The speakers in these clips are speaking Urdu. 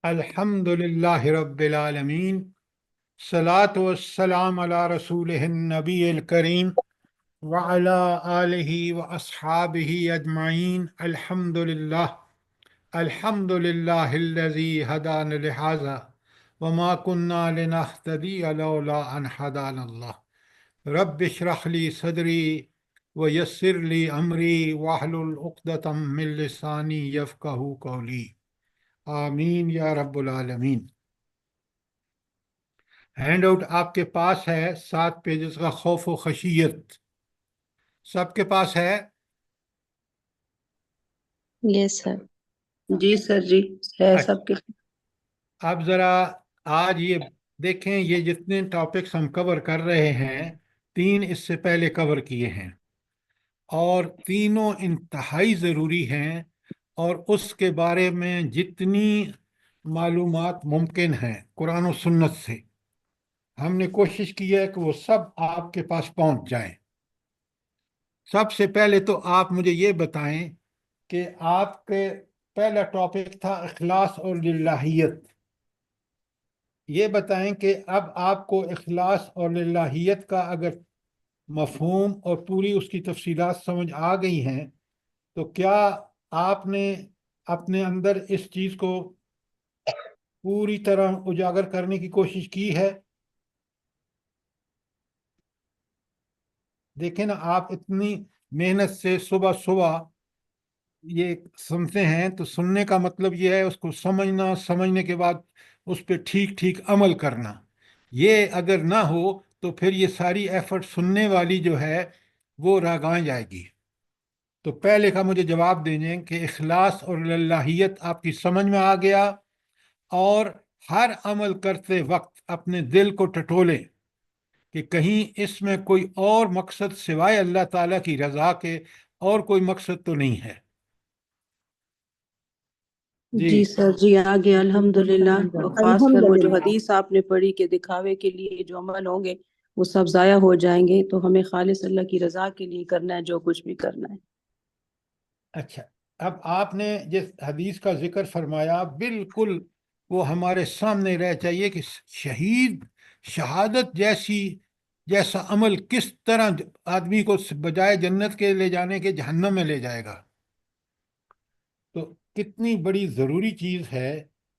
الحمدللہ رب العالمین، صلاۃ والسلام علی رسولہ النبی الکریم وعلی آلہ واصحابہ اجمعین۔ الحمدللہ الحمدللہ الذی ہدانا لہذا وما کنا لنہتدی لولا ان ہدانا اللہ۔ رب اشرح لی صدری ویسر لی امری واحلل عقدۃ من لسانی یفقہوا قولی، آمین یا رب العالمین۔ ہینڈ آؤٹ آپ کے پاس ہے 7 پیجز کا، خوف و خشیت سب کے پاس ہے؟ یس سر۔ جی سر، جی ہے اچھا، سب کے۔ اب ذرا آج یہ دیکھیں، یہ جتنے ٹاپکس ہم کور کر رہے ہیں 3 اس سے پہلے کور کیے ہیں، اور تینوں انتہائی ضروری ہیں، اور اس کے بارے میں جتنی معلومات ممکن ہیں قرآن و سنت سے ہم نے کوشش کی ہے کہ وہ سب آپ کے پاس پہنچ جائیں۔ سب سے پہلے تو آپ مجھے یہ بتائیں کہ آپ کے پہلا ٹاپک تھا اخلاص اور للہیت۔ یہ بتائیں کہ اب آپ کو اخلاص اور للہیت کا اگر مفہوم اور پوری اس کی تفصیلات سمجھ آ گئی ہیں تو کیا آپ نے اپنے اندر اس چیز کو پوری طرح اجاگر کرنے کی کوشش کی ہے؟ دیکھیں نا، آپ اتنی محنت سے صبح صبح یہ سنتے ہیں تو سننے کا مطلب یہ ہے اس کو سمجھنا، سمجھنے کے بعد اس پہ ٹھیک ٹھیک عمل کرنا۔ یہ اگر نہ ہو تو پھر یہ ساری ایفرٹ سننے والی جو ہے وہ راگاں جائے گی۔ تو پہلے کا مجھے جواب دیں گے کہ اخلاص اور للہیت آپ کی سمجھ میں آ گیا، اور ہر عمل کرتے وقت اپنے دل کو ٹٹولیں کہ کہیں اس میں کوئی اور مقصد سوائے اللہ تعالیٰ کی رضا کے اور کوئی مقصد تو نہیں ہے۔ جی سر، جی آگے الحمدللہ۔ اور خاص کر وہ جو الحمدللہ۔ حدیث آپ نے پڑھی کہ دکھاوے کے لیے جو عمل ہوں گے وہ سب ضائع ہو جائیں گے، تو ہمیں خالص اللہ کی رضا کے لیے کرنا ہے جو کچھ بھی کرنا ہے۔ اچھا، اب آپ نے جس حدیث کا ذکر فرمایا بالکل وہ ہمارے سامنے رہ چاہیے کہ شہادت جیسا عمل کس طرح آدمی کو بجائے جنت کے لے جانے کے جہنم میں لے جائے گا۔ تو کتنی بڑی ضروری چیز ہے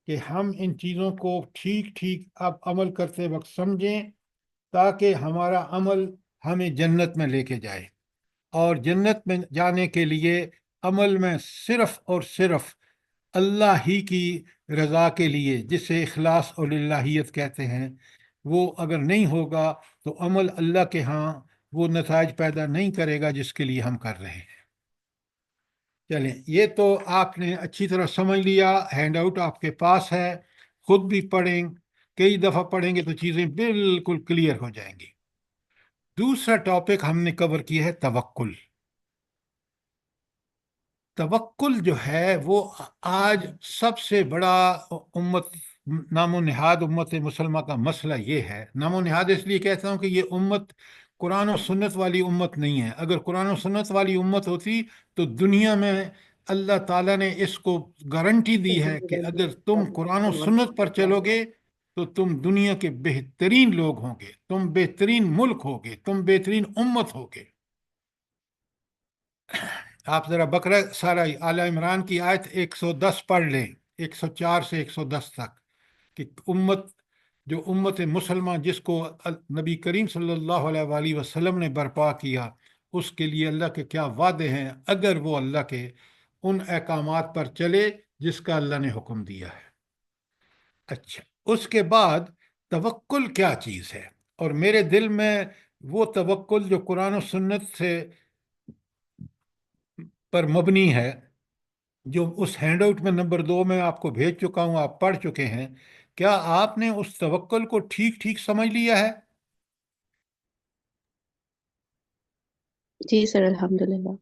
کہ ہم ان چیزوں کو ٹھیک ٹھیک اب عمل کرتے وقت سمجھیں، تاکہ ہمارا عمل ہمیں جنت میں لے کے جائے۔ اور جنت میں جانے کے لیے عمل میں صرف اور صرف اللہ ہی کی رضا کے لیے، جسے اخلاص اور للہیت کہتے ہیں، وہ اگر نہیں ہوگا تو عمل اللہ کے ہاں وہ نتائج پیدا نہیں کرے گا جس کے لیے ہم کر رہے ہیں۔ چلیں، یہ تو آپ نے اچھی طرح سمجھ لیا، ہینڈ آؤٹ آپ کے پاس ہے، خود بھی پڑھیں، کئی دفعہ پڑھیں گے تو چیزیں بالکل کلیئر ہو جائیں گی۔ دوسرا ٹاپک ہم نے کور کیا ہے توکل۔ توکل جو ہے وہ آج سب سے بڑا نام و نہاد امت مسلمہ کا مسئلہ یہ ہے۔ نام و نہاد اس لیے کہتا ہوں کہ یہ امت قرآن و سنت والی امت نہیں ہے۔ اگر قرآن و سنت والی امت ہوتی تو دنیا میں اللہ تعالیٰ نے اس کو گارنٹی دی ہے کہ اگر تم قرآن و سنت پر چلو گے تو تم دنیا کے بہترین لوگ ہوں گے، تم بہترین ملک ہوگے، تم بہترین امت ہوگے۔ آپ ذرا بقرہ سارہ آل عمران کی آیت 110 پڑھ لیں، 104 سے 110 تک، کہ امت مسلمہ جس کو نبی کریم صلی اللہ علیہ وآلہ وسلم نے برپا کیا، اس کے لیے اللہ کے کیا وعدے ہیں اگر وہ اللہ کے ان احکامات پر چلے جس کا اللہ نے حکم دیا ہے۔ اچھا، اس کے بعد توکل کیا چیز ہے؟ اور میرے دل میں وہ توکل جو قرآن و سنت سے پر مبنی ہے، جو اس ہینڈ آؤٹ میں نمبر 2 میں آپ کو بھیج چکا ہوں، آپ پڑھ چکے ہیں، کیا آپ نے اس توکل کو ٹھیک ٹھیک سمجھ لیا ہے؟ جی سر، الحمدللہ۔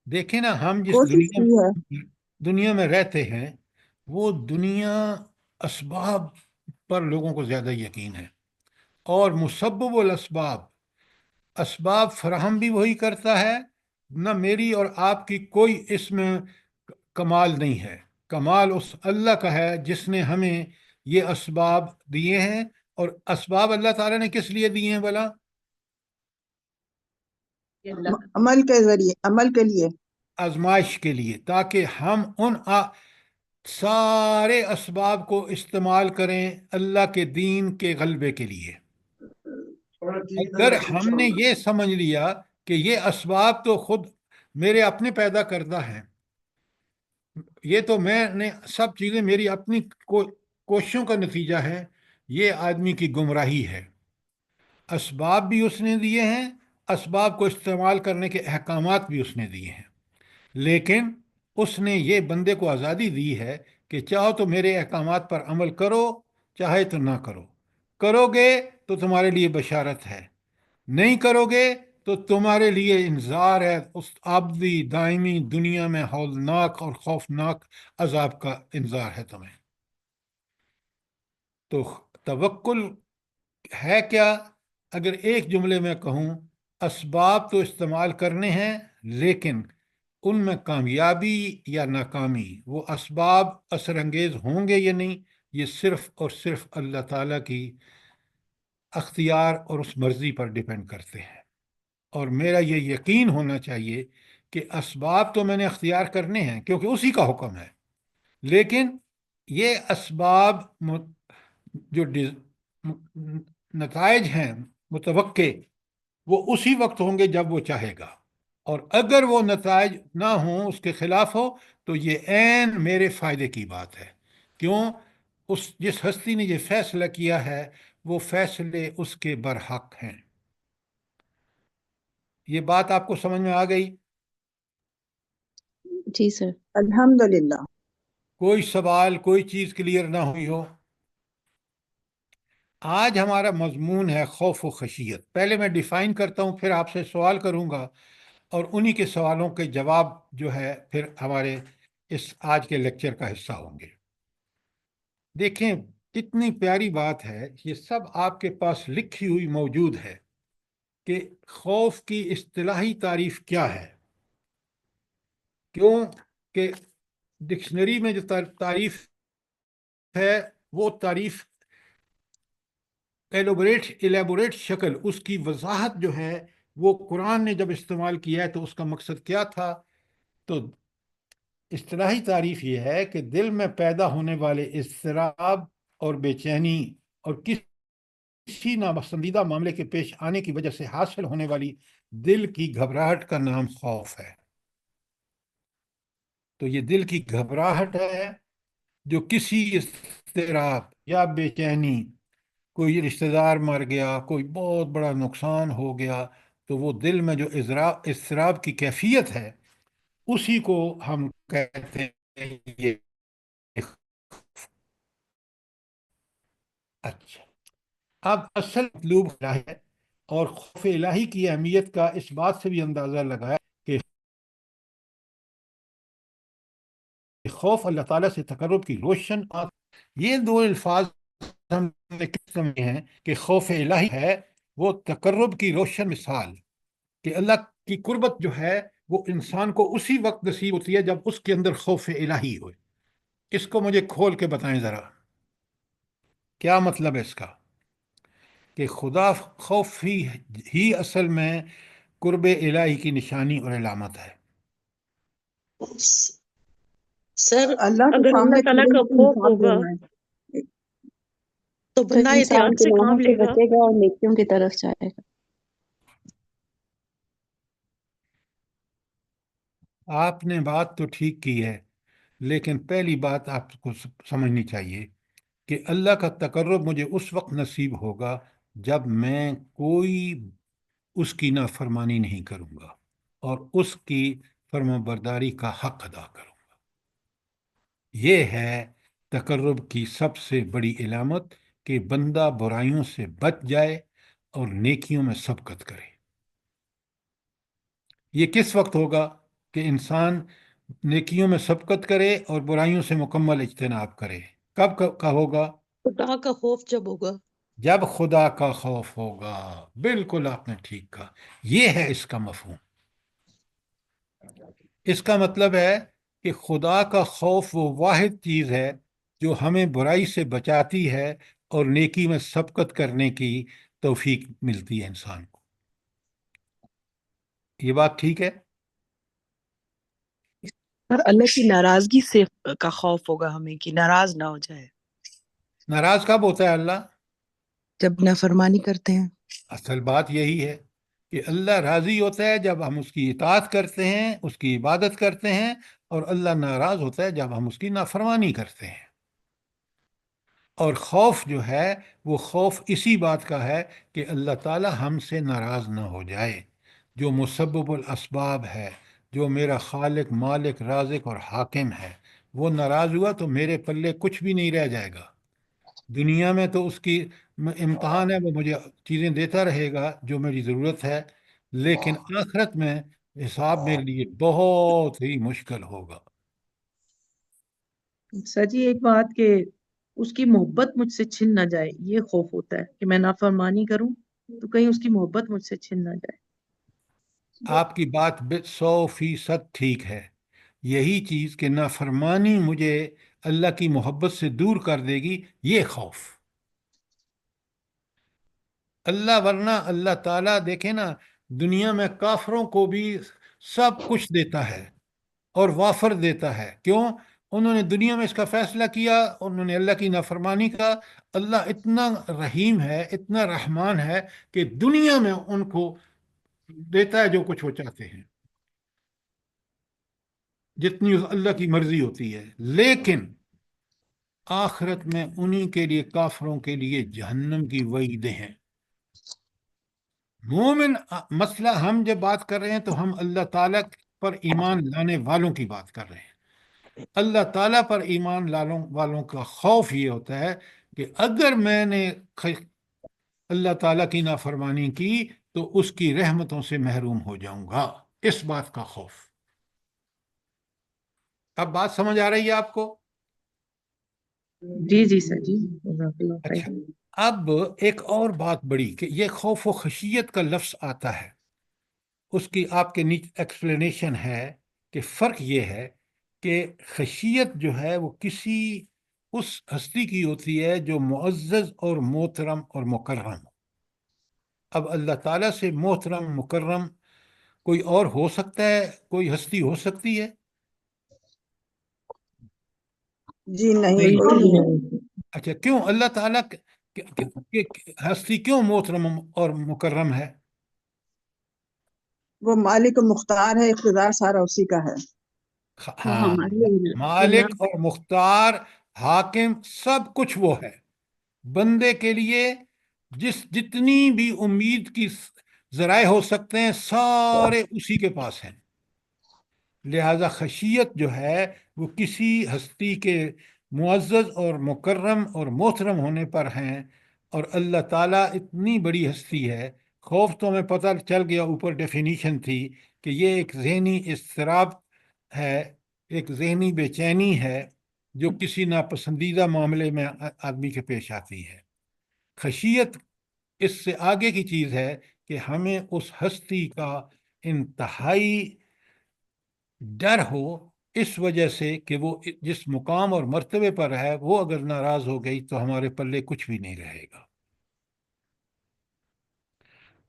دیکھیں نا، ہم جس کوشش کی ہے۔ دنیا میں رہتے ہیں وہ دنیا اسباب پر لوگوں کو زیادہ یقین ہے، اور مسبب الاسباب، اسباب فراہم بھی وہی کرتا ہے، نہ میری اور آپ کی کوئی اس میں کمال نہیں ہے۔ کمال اس اللہ کا ہے جس نے ہمیں یہ اسباب دیے ہیں. اور اسباب اللہ تعالیٰ نے کس لیے دیے ہیں بھلا؟ عمل کے ذریعے، عمل کے لیے. آزمائش کے لیے، تاکہ ہم ان سارے اسباب کو استعمال کریں اللہ کے دین کے غلبے کے لیے. اگر ہم نے یہ سمجھ لیا کہ یہ اسباب تو خود میرے اپنے پیدا کردہ ہیں، یہ تو میں نے سب چیزیں میری اپنی کوششوں کا نتیجہ ہے، یہ آدمی کی گمراہی ہے. اسباب بھی اس نے دیے ہیں، اسباب کو استعمال کرنے کے احکامات بھی اس نے دیے ہیں، لیکن اس نے یہ بندے کو آزادی دی ہے کہ چاہو تو میرے احکامات پر عمل کرو، چاہے تو نہ کرو. کرو گے تو تمہارے لیے بشارت ہے، نہیں کرو گے تو تمہارے لیے انذار ہے، اس ابدی دائمی دنیا میں ہولناک اور خوفناک عذاب کا انذار ہے تمہیں. تو توکل ہے کیا؟ اگر ایک جملے میں کہوں، اسباب تو استعمال کرنے ہیں، لیکن ان میں کامیابی یا ناکامی، وہ اسباب اثر انگیز ہوں گے یا نہیں، یہ صرف اور صرف اللہ تعالیٰ کی اختیار اور اس مرضی پر ڈیپینڈ کرتے ہیں. اور میرا یہ یقین ہونا چاہیے کہ اسباب تو میں نے اختیار کرنے ہیں کیونکہ اسی کا حکم ہے، لیکن یہ اسباب جو نتائج ہیں متوقع، وہ اسی وقت ہوں گے جب وہ چاہے گا. اور اگر وہ نتائج نہ ہوں، اس کے خلاف ہو، تو یہ عین میرے فائدے کی بات ہے. کیوں؟ جس ہستی نے یہ فیصلہ کیا ہے وہ فیصلے اس کے برحق ہیں. یہ بات آپ کو سمجھ میں آ گئی؟ جی سر. الحمدللہ. کوئی سوال، کوئی چیز کلیئر نہ ہوئی ہو؟ آج ہمارا مضمون ہے خوف و خشیت. پہلے میں ڈیفائن کرتا ہوں، پھر آپ سے سوال کروں گا، اور انہی کے سوالوں کے جواب جو ہے پھر ہمارے اس آج کے لیکچر کا حصہ ہوں گے. دیکھیں کتنی پیاری بات ہے، یہ سب آپ کے پاس لکھی ہوئی موجود ہے کہ خوف کی اصطلاحی تعریف کیا ہے. کیوں کہ ڈکشنری میں جو تعریف ہے وہ تعریف ایلیبوریٹ شکل، اس کی وضاحت جو ہے وہ قرآن نے جب استعمال کیا ہے تو اس کا مقصد کیا تھا. تو اصطلاحی تعریف یہ ہے کہ دل میں پیدا ہونے والے اضطراب اور بے چینی اور کسی ناپسندیدہ معاملے کے پیش آنے کی وجہ سے حاصل ہونے والی دل کی گھبراہٹ کا نام خوف ہے. تو یہ دل کی گھبراہٹ ہے جو کسی اضطراب یا بے چینی، کوئی رشتہ دار مر گیا، کوئی بہت بڑا نقصان ہو گیا، تو وہ دل میں جو اضطراب کی کیفیت ہے اسی کو ہم کہتے ہیں یہ. اچھا، اب اصل مطلوب کیا ہے؟ اور خوف الہی کی اہمیت کا اس بات سے بھی اندازہ لگایا کہ خوف اللہ تعالیٰ سے تقرب کی روشن آنکھ. یہ دو الفاظ ہم نے کس سمجھے ہیں کہ خوف الہی ہے وہ تقرب کی روشن مثال، کہ اللہ کی قربت جو ہے وہ انسان کو اسی وقت نصیب ہوتی ہے جب اس کے اندر خوف الہی ہوئے. اس کو مجھے کھول کے بتائیں ذرا، کیا مطلب ہے اس کا؟ کہ خدا خوف ہی اصل میں قرب الہی کی نشانی اور علامت ہے. سر اللہ کے اگر سامنے اللہ تعالیٰ کھڑے کا ہو کے خوف حساب ہوگا دینا ہے. تو تو بندہ انسان احتیاط سے گناہوں کام سے لے گا. بچے گا اور نیکیوں کی طرف جائے گا. آپ نے بات تو ٹھیک کی ہے، لیکن پہلی بات آپ کو سمجھنی چاہیے کہ اللہ کا تقرب مجھے اس وقت نصیب ہوگا جب میں کوئی اس کی نافرمانی نہیں کروں گا اور اس کی فرما برداری کا حق ادا کروں گا. یہ ہے تقرب کی سب سے بڑی علامت، کہ بندہ برائیوں سے بچ جائے اور نیکیوں میں سبقت کرے. یہ کس وقت ہوگا؟ کہ انسان نیکیوں میں سبقت کرے اور برائیوں سے مکمل اجتناب کرے. کب کا ہوگا؟ خدا کا خوف جب ہوگا. جب خدا کا خوف ہوگا. بالکل آپ نے ٹھیک کہا. یہ ہے اس کا مفہوم. اس کا مطلب ہے کہ خدا کا خوف وہ واحد چیز ہے جو ہمیں برائی سے بچاتی ہے اور نیکی میں سبقت کرنے کی توفیق ملتی ہے انسان کو۔ یہ بات ٹھیک ہے؟ سر اللہ کی ناراضگی سے کا خوف ہوگا ہمیں کہ ناراض نہ ہو جائے ناراض کب ہوتا ہے اللہ؟ جب نافرمانی کرتے ہیں۔ اصل بات یہی ہے کہ اللہ راضی ہوتا ہے جب ہم اس کی اطاعت کرتے ہیں، اس کی عبادت کرتے ہیں، اور اللہ ناراض ہوتا ہے جب ہم اس کی نافرمانی کرتے ہیں۔ اور خوف جو ہے وہ خوف اسی بات کا ہے کہ اللہ تعالی ہم سے ناراض نہ ہو جائے، جو مسبب الاسباب ہے، جو میرا خالق، مالک، رازق اور حاکم ہے، وہ ناراض ہوا تو میرے پلے کچھ بھی نہیں رہ جائے گا۔ دنیا میں تو اس کی امتحان ہے، وہ مجھے چیزیں دیتا رہے گا جو میری ضرورت ہے، لیکن آخرت میں حساب میرے لیے بہت ہی مشکل ہوگا۔ سر جی ایک بات کہ اس کی محبت مجھ سے چھن نہ جائے، یہ خوف ہوتا ہے کہ میں نافرمانی کروں تو کہیں اس کی محبت مجھ سے چھن نہ جائے۔ آپ کی بات 100% ٹھیک ہے۔ یہی چیز کہ نافرمانی مجھے اللہ کی محبت سے دور کر دے گی، یہ خوف۔ اللہ ورنہ اللہ تعالیٰ دیکھیں نا، دنیا میں کافروں کو بھی سب کچھ دیتا ہے اور وافر دیتا ہے۔ کیوں؟ انہوں نے دنیا میں اس کا فیصلہ کیا، انہوں نے اللہ کی نافرمانی کا۔ اللہ اتنا رحیم ہے، اتنا رحمان ہے کہ دنیا میں ان کو دیتا ہے جو کچھ وہ چاہتے ہیں، جتنی اللہ کی مرضی ہوتی ہے، لیکن آخرت میں انہی کے لیے، کافروں کے لیے جہنم کی وعیدیں ہیں۔ مومن مسئلہ ہم جب بات کر رہے ہیں تو ہم اللہ تعالیٰ پر ایمان لانے والوں کی بات کر رہے ہیں۔ اللہ تعالیٰ پر ایمان والوں کا خوف یہ ہوتا ہے کہ اگر میں نے اللہ تعالیٰ کی نافرمانی کی تو اس کی رحمتوں سے محروم ہو جاؤں گا، اس بات کا خوف۔ اب بات سمجھ آ رہی ہے آپ کو؟ جی جی سر جی، جزاک اللہ خیر۔ اچھا، اب ایک اور بات بڑی کہ یہ خوف و خشیت کا لفظ آتا ہے، اس کی آپ کے نیچے ایکسپلینیشن ہے کہ فرق یہ ہے کہ خشیت جو ہے وہ کسی اس ہستی کی ہوتی ہے جو معزز اور محترم اور مکرم۔ اب اللہ تعالیٰ سے محترم، مکرم کوئی اور ہو سکتا ہے؟ کوئی ہستی ہو سکتی ہے؟ جی نہیں، نہیں۔ کوئی نہیں ہے۔ اچھا، کیوں اللہ تعالیٰ ہستی کیوں محترم اور مکرم ہے؟ وہ مالک و مختار ہے، اقتدار سارا اسی کا ہے۔ وہ ہاں، ہمارے مالک اور مختار، حاکم، سب کچھ وہ ہے۔ بندے کے لیے جتنی بھی امید کی ذرائع ہو سکتے ہیں سارے اسی کے پاس ہیں۔ لہذا خشیت جو ہے وہ کسی ہستی کے معزز اور مکرم اور محترم ہونے پر ہیں، اور اللہ تعالیٰ اتنی بڑی ہستی ہے۔ خوف تو ہمیں پتہ چل گیا، اوپر ڈیفینیشن تھی کہ یہ ایک ذہنی اضطراب ہے، ایک ذہنی بے چینی ہے جو کسی ناپسندیدہ معاملے میں آدمی کے پیش آتی ہے۔ خشیت اس سے آگے کی چیز ہے کہ ہمیں اس ہستی کا انتہائی ڈر ہو، اس وجہ سے کہ وہ جس مقام اور مرتبے پر ہے وہ اگر ناراض ہو گئی تو ہمارے پلے کچھ بھی نہیں رہے گا۔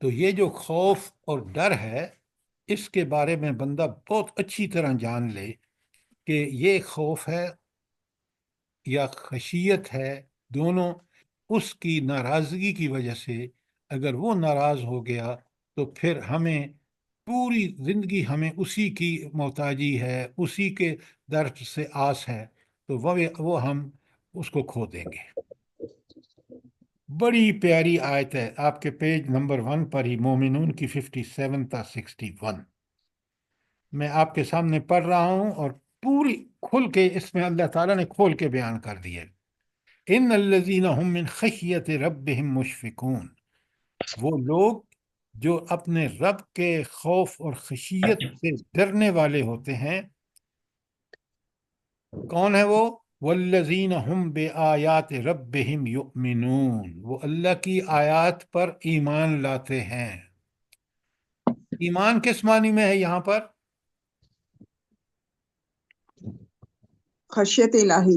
تو یہ جو خوف اور ڈر ہے، اس کے بارے میں بندہ بہت اچھی طرح جان لے کہ یہ خوف ہے یا خشیت ہے، دونوں اس کی ناراضگی کی وجہ سے۔ اگر وہ ناراض ہو گیا تو پھر ہمیں پوری زندگی ہمیں اسی کی محتاجی ہے، اسی کے در سے آس ہے، تو وہ ہم اس کو کھو دیں گے۔ بڑی پیاری آیت ہے آپ کے پیج نمبر 1 پر ہی، مومنون کی 57 تا 61۔ میں آپ کے سامنے پڑھ رہا ہوں اور پوری کھل کے اس میں اللہ تعالیٰ نے کھول کے بیان کر دیا۔ ان الذین هم من خشیت ربهم مشفقون، وہ لوگ جو اپنے رب کے خوف اور خشیت سے ڈرنے والے ہوتے ہیں۔ کون ہے وہ؟ والذین هم بآیات ربهم یؤمنون، وہ اللہ کی آیات پر ایمان لاتے ہیں۔ ایمان کس معنی میں ہے یہاں پر؟ خشیت الہی.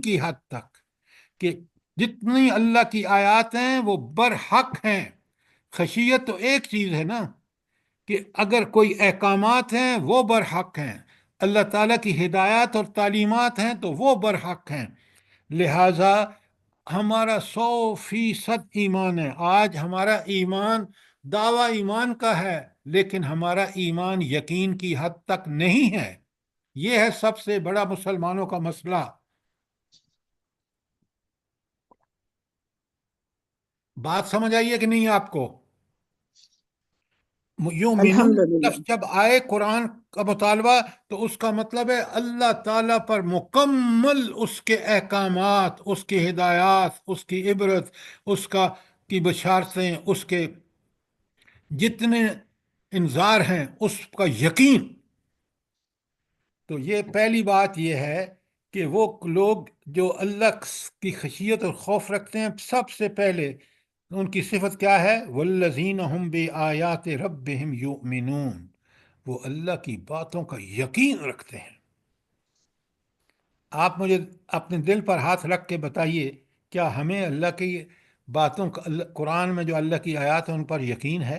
کی حد تک کہ جتنی اللہ کی آیات ہیں وہ برحق ہیں. خشیت تو ایک چیز ہے نا کہ اگر کوئی احکامات ہیں وہ برحق ہیں، اللہ تعالیٰ کی ہدایات اور تعلیمات ہیں تو وہ برحق ہیں. لہٰذا ہمارا 100% ایمان ہے. آج ہمارا ایمان دعویٰ ایمان کا ہے لیکن ہمارا ایمان یقین کی حد تک نہیں ہے. یہ ہے سب سے بڑا مسلمانوں کا مسئلہ. بات سمجھ آئیے کہ نہیں آپ کو؟ یومنون الحمدللہ. لفظ جب آئے قرآن کا مطالبہ تو اس کا مطلب ہے اللہ تعالیٰ پر مکمل اس کے احکامات، اس کی ہدایات، اس کی عبرت، اس کی بشارتیں، اس کے جتنے انذار ہیں اس کا یقین. تو یہ پہلی بات یہ ہے کہ وہ لوگ جو اللہ کی خشیت اور خوف رکھتے ہیں، سب سے پہلے ان کی صفت کیا ہے؟ والذین ہم بآیات ربہم یؤمنون. وہ اللہ کی باتوں کا یقین رکھتے ہیں. آپ مجھے اپنے دل پر ہاتھ رکھ کے بتائیے، کیا ہمیں اللہ کی باتوں کا قرآن میں جو اللہ کی آیات ہیں ان پر یقین ہے؟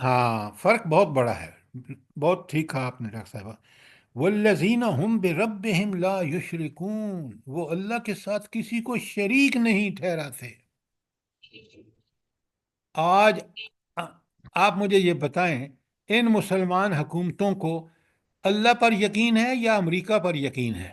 ہاں، فرق بہت بڑا ہے. بہت ٹھیک کہا آپ نے ڈاکٹر صاحبہ. والذین ہم بربہم لا یشرکون. وہ اللہ کے ساتھ کسی کو شریک نہیں ٹھہراتے. آج آپ مجھے یہ بتائیں، ان مسلمان حکومتوں کو اللہ پر یقین ہے یا امریکہ پر یقین ہے؟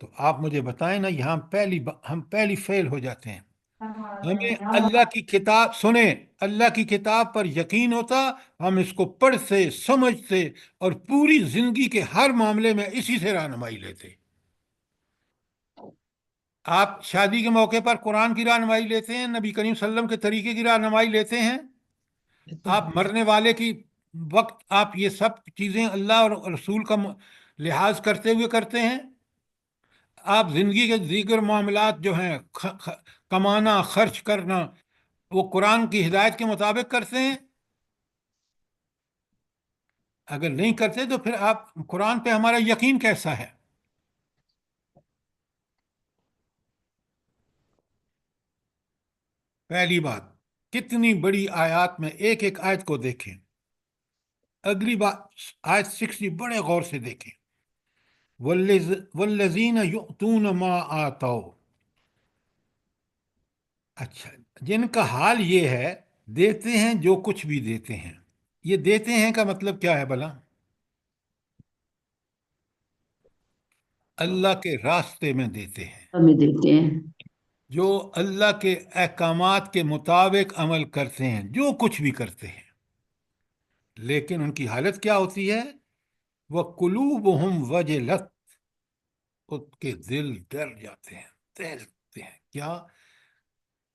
تو آپ مجھے بتائیں نا، یہاں ہم پہلی فیل ہو جاتے ہیں. ہمیں اللہ کی کتاب سنیں، اللہ کی کتاب پر یقین ہوتا، ہم اس کو پڑھتے، سمجھتے اور پوری زندگی کے ہر معاملے میں اسی سے رہنمائی لیتے. آپ شادی کے موقع پر قرآن کی رہنمائی لیتے ہیں، نبی کریم صلی اللہ علیہ وسلم کے طریقے کی رہنمائی لیتے ہیں. آپ مرنے والے کی وقت آپ یہ سب چیزیں اللہ اور رسول کا لحاظ کرتے ہوئے کرتے ہیں. آپ زندگی کے دیگر معاملات جو ہیں، کمانا، خرچ کرنا، وہ قرآن کی ہدایت کے مطابق کرتے ہیں. اگر نہیں کرتے تو پھر آپ قرآن پہ ہمارا یقین کیسا ہے؟ پہلی بات، کتنی بڑی آیات میں ایک ایک آیت کو دیکھیں. اگلی بات آیت 60 بڑے غور سے دیکھیں. والذین یؤتون ما آتوا. اچھا، جن کا حال یہ ہے دیتے ہیں جو کچھ بھی دیتے ہیں. یہ دیتے ہیں کا مطلب کیا ہے بھلا؟ اللہ کے راستے میں دیتے ہیں، ہمیں دیتے ہیں. جو اللہ کے احکامات کے مطابق عمل کرتے ہیں، جو کچھ بھی کرتے ہیں. لیکن ان کی حالت کیا ہوتی ہے؟ وَقُلُوبُهُمْ وَجِلَتْ. ان کے دل ڈر جاتے ہیں، دہتے ہیں.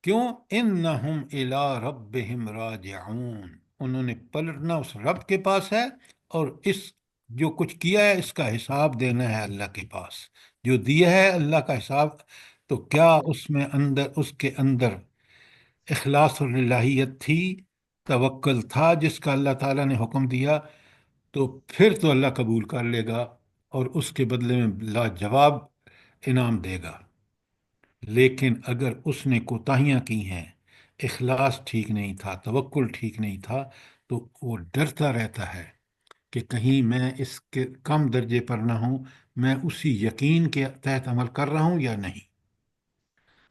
کیوں؟ اِنَّهُمْ إِلَىٰ رَبِّهِمْ راجعون. انہوں نے پلٹنا اس رب کے پاس ہے اور اس جو کچھ کیا ہے اس کا حساب دینا ہے اللہ کے پاس. جو دیا ہے اللہ کا حساب. تو کیا اس کے اندر اخلاص اور الہیت تھی، توکل تھا جس کا اللہ تعالیٰ نے حکم دیا، تو پھر تو اللہ قبول کر لے گا اور اس کے بدلے میں لاجواب انعام دے گا. لیکن اگر اس نے کوتاہیاں کی ہیں، اخلاص ٹھیک نہیں تھا، توکل ٹھیک نہیں تھا، تو وہ ڈرتا رہتا ہے کہ کہیں میں اس کے کم درجے پر نہ ہوں، میں اسی یقین کے تحت عمل کر رہا ہوں یا نہیں.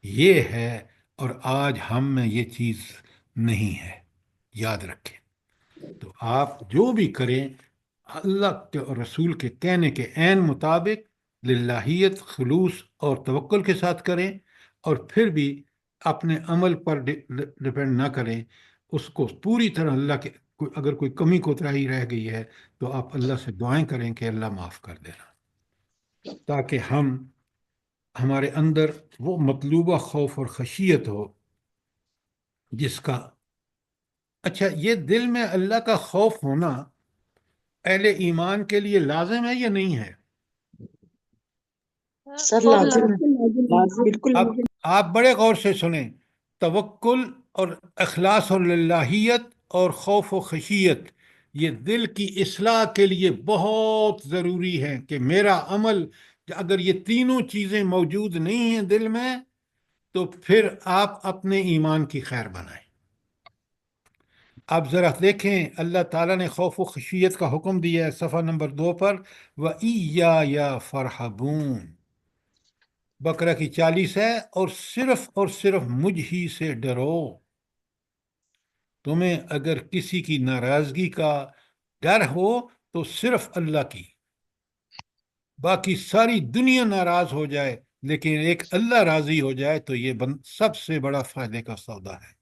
یہ ہے، اور آج ہم میں یہ چیز نہیں ہے. یاد رکھیں. تو آپ جو بھی کریں اللہ کے اور رسول کے کہنے کے عین مطابق للہیت، خلوص اور توکل کے ساتھ کریں، اور پھر بھی اپنے عمل پر ڈپینڈ نہ کریں. اس کو پوری طرح اللہ کے، اگر کوئی کمی کوتاہی رہ گئی ہے تو آپ اللہ سے دعائیں کریں کہ اللہ معاف کر دینا، تاکہ ہمارے اندر وہ مطلوبہ خوف اور خشیت ہو جس کا. اچھا، یہ دل میں اللہ کا خوف ہونا اہل ایمان کے لیے لازم ہے یا نہیں ہے؟ سر لازم ہے. بالکل اب آپ بڑے غور سے سنیں، توکل اور اخلاص اور للہیت اور خوف و خشیت یہ دل کی اصلاح کے لیے بہت ضروری ہے کہ میرا عمل، اگر یہ تینوں چیزیں موجود نہیں ہیں دل میں تو پھر آپ اپنے ایمان کی خیر بنائیں۔ آپ ذرا دیکھیں اللہ تعالیٰ نے خوف و خشیت کا حکم دیا ہے صفحہ نمبر 2 پر، وَإِيَّايَ فَارْحَبُونَ، بقرہ کی 40 ہے، اور صرف مجھ ہی سے ڈرو۔ تمہیں اگر کسی کی ناراضگی کا ڈر ہو تو صرف اللہ کی، باقی ساری دنیا ناراض ہو جائے لیکن ایک اللہ راضی ہو جائے تو یہ سب سے بڑا فائدے کا سودا ہے۔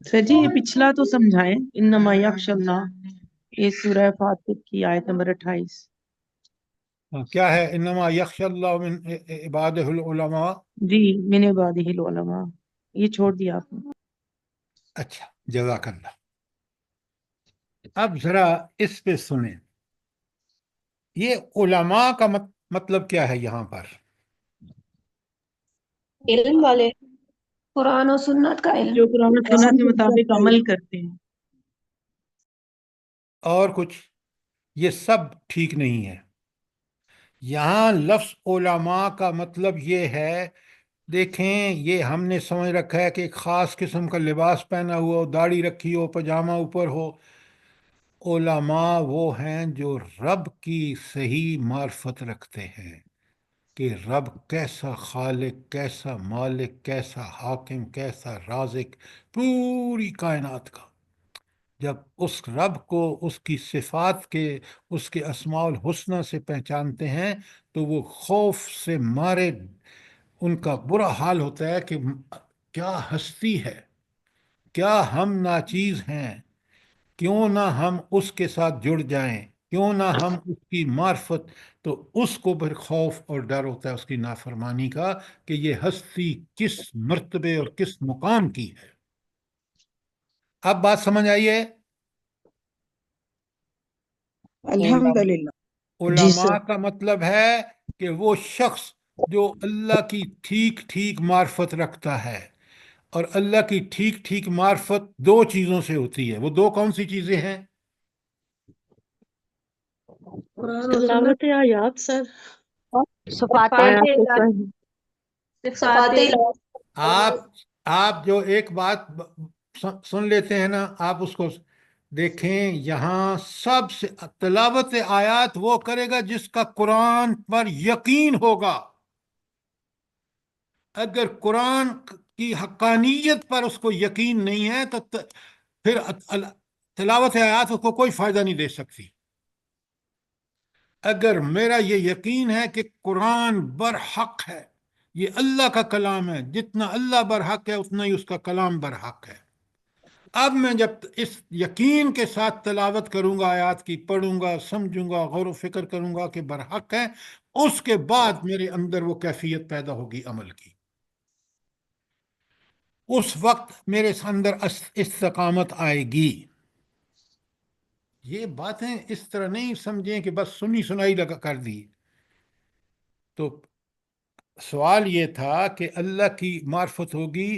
سر جی یہ پچھلا تو سمجھائیں، انما یخش اللہ، یہ سورہ فاتر کی آیت نمبر 28۔ کیا ہے انما یخش اللہ من عبادہ العلماء؟ جی من عبادہ العلماء، یہ چھوڑ دیا آپ نے۔ اچھا، جزاک اللہ۔ اب ذرا اس پہ سنیں، یہ علماء کا مطلب کیا ہے یہاں پر؟ علم والے، قرآن و سنت کا علم۔ جو قرآن و سنت کے مطابق عمل کرتے ہیں۔ اور کچھ؟ یہ سب ٹھیک نہیں ہے۔ یہاں لفظ علماء کا مطلب یہ ہے، دیکھیں یہ ہم نے سمجھ رکھا ہے کہ ایک خاص قسم کا لباس پہنا ہوا ہو، داڑھی رکھی ہو، پاجامہ اوپر ہو۔ علماء وہ ہیں جو رب کی صحیح معرفت رکھتے ہیں کہ رب کیسا خالق، کیسا مالک، کیسا حاکم، کیسا رازق پوری کائنات کا۔ جب اس رب کو اس کی صفات کے، اس کے اسماء الحسنہ سے پہچانتے ہیں تو وہ خوف سے مارے ان کا برا حال ہوتا ہے کہ کیا ہستی ہے، کیا ہم ناچیز ہیں، کیوں نہ ہم اس کے ساتھ جڑ جائیں، کیوں نہ ہم اس کی معرفت، تو اس کو پھر خوف اور ڈر ہوتا ہے اس کی نافرمانی کا کہ یہ ہستی کس مرتبے اور کس مقام کی ہے۔ اب بات سمجھ آئیے؟ الحمدللہ۔ جی علماء سر. کا مطلب ہے کہ وہ شخص جو اللہ کی ٹھیک ٹھیک معرفت رکھتا ہے، اور اللہ کی ٹھیک ٹھیک معرفت دو چیزوں سے ہوتی ہے۔ وہ دو کون سی چیزیں ہیں؟ تلاوت آیات سر. صفات آپ جو ایک بات سن لیتے ہیں نا، آپ اس کو دیکھیں، یہاں سب سے تلاوت آیات وہ کرے گا جس کا قرآن پر یقین ہوگا۔ اگر قرآن کی حقانیت پر اس کو یقین نہیں ہے تو پھر تلاوت آیات اس کو کوئی فائدہ نہیں دے سکتی۔ اگر میرا یہ یقین ہے کہ قرآن برحق ہے، یہ اللہ کا کلام ہے، جتنا اللہ برحق ہے اتنا ہی اس کا کلام برحق ہے، اب میں جب اس یقین کے ساتھ تلاوت کروں گا، آیات کی پڑھوں گا، سمجھوں گا، غور و فکر کروں گا کہ برحق ہے، اس کے بعد میرے اندر وہ کیفیت پیدا ہوگی عمل کی۔ اس وقت میرے اندر استقامت آئے گی۔ یہ باتیں اس طرح نہیں سمجھیں کہ بس سنی سنائی لگا کر دی۔ تو سوال یہ تھا کہ اللہ کی معرفت ہوگی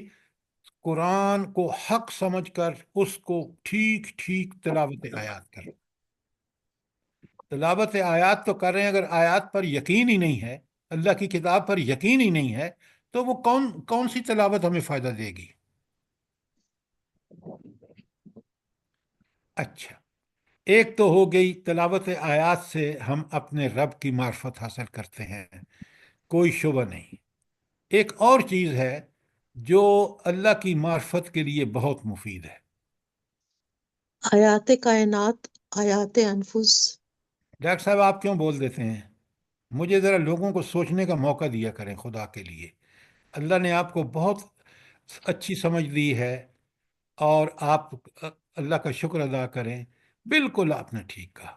قرآن کو حق سمجھ کر اس کو ٹھیک ٹھیک تلاوت آیات کر۔ تلاوت آیات تو کر رہے ہیں، اگر آیات پر یقین ہی نہیں ہے، اللہ کی کتاب پر یقین ہی نہیں ہے تو وہ کون سی تلاوت ہمیں فائدہ دے گی؟ اچھا، ایک تو ہو گئی تلاوت آیات سے ہم اپنے رب کی معرفت حاصل کرتے ہیں، کوئی شبہ نہیں۔ ایک اور چیز ہے جو اللہ کی معرفت کے لیے بہت مفید ہے۔ آیات کائنات، آیات انفس. ڈاکٹر صاحب آپ کیوں بول دیتے ہیں؟ مجھے ذرا لوگوں کو سوچنے کا موقع دیا کریں خدا کے لیے۔ اللہ نے آپ کو بہت اچھی سمجھ دی ہے اور آپ اللہ کا شکر ادا کریں۔ بالکل آپ نے ٹھیک کہا۔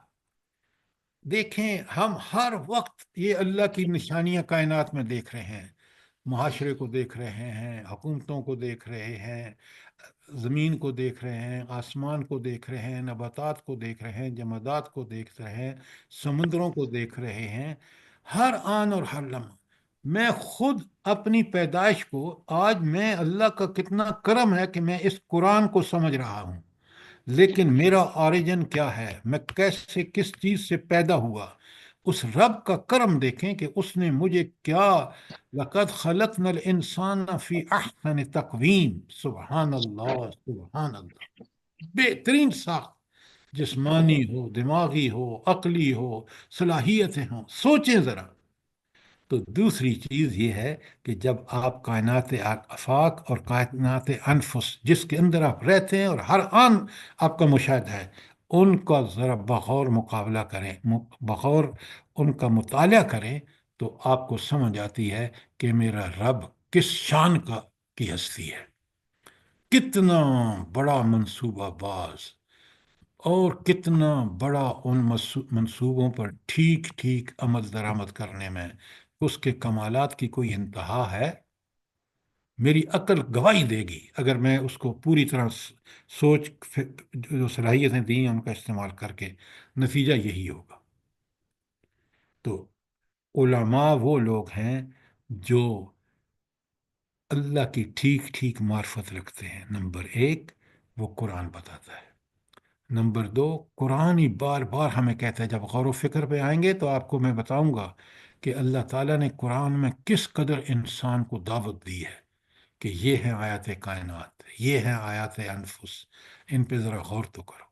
دیکھیں ہم ہر وقت یہ اللہ کی نشانیاں کائنات میں دیکھ رہے ہیں، معاشرے کو دیکھ رہے ہیں، حکومتوں کو دیکھ رہے ہیں، زمین کو دیکھ رہے ہیں، آسمان کو دیکھ رہے ہیں، نباتات کو دیکھ رہے ہیں، جمادات کو دیکھ رہے ہیں، سمندروں کو دیکھ رہے ہیں۔ ہر آن اور ہر لمحہ میں خود اپنی پیدائش کو، آج میں اللہ کا کتنا کرم ہے کہ میں اس قرآن کو سمجھ رہا ہوں، لیکن میرا اوریجن کیا ہے، میں کیسے کس چیز سے پیدا ہوا، اس رب کا کرم دیکھیں کہ اس نے مجھے کیا، لقد خلقنا الانسان فی احسن تقویم، سبحان اللہ سبحان اللہ، بہترین ساخت، جسمانی ہو، دماغی ہو، عقلی ہو، صلاحیتیں ہوں، سوچیں ذرا۔ تو دوسری چیز یہ ہے کہ جب آپ کائنات آفاق اور کائنات انفس جس کے اندر آپ رہتے ہیں اور ہر آن آپ کا مشاہدہ ہے، ان کا ذرا بغور مقابلہ کریں، بغور ان کا مطالعہ کریں، تو آپ کو سمجھ آتی ہے کہ میرا رب کس شان کا کی ہستی ہے، کتنا بڑا منصوبہ باز، اور کتنا بڑا ان منصوبوں پر ٹھیک ٹھیک عمل درآمد کرنے میں اس کے کمالات کی کوئی انتہا ہے؟ میری عقل گواہی دے گی اگر میں اس کو پوری طرح سوچ جو صلاحیتیں دی ہیں ان کا استعمال کر کے، نتیجہ یہی ہوگا۔ تو علماء وہ لوگ ہیں جو اللہ کی ٹھیک ٹھیک معرفت رکھتے ہیں۔ نمبر ایک، وہ قرآن بتاتا ہے۔ نمبر دو، قرآن ہی بار بار ہمیں کہتا ہے، جب غور و فکر پہ آئیں گے تو آپ کو میں بتاؤں گا کہ اللہ تعالیٰ نے قرآن میں کس قدر انسان کو دعوت دی ہے کہ یہ ہیں آیات کائنات، یہ ہیں آیات انفس، ان پہ ذرا غور تو کرو۔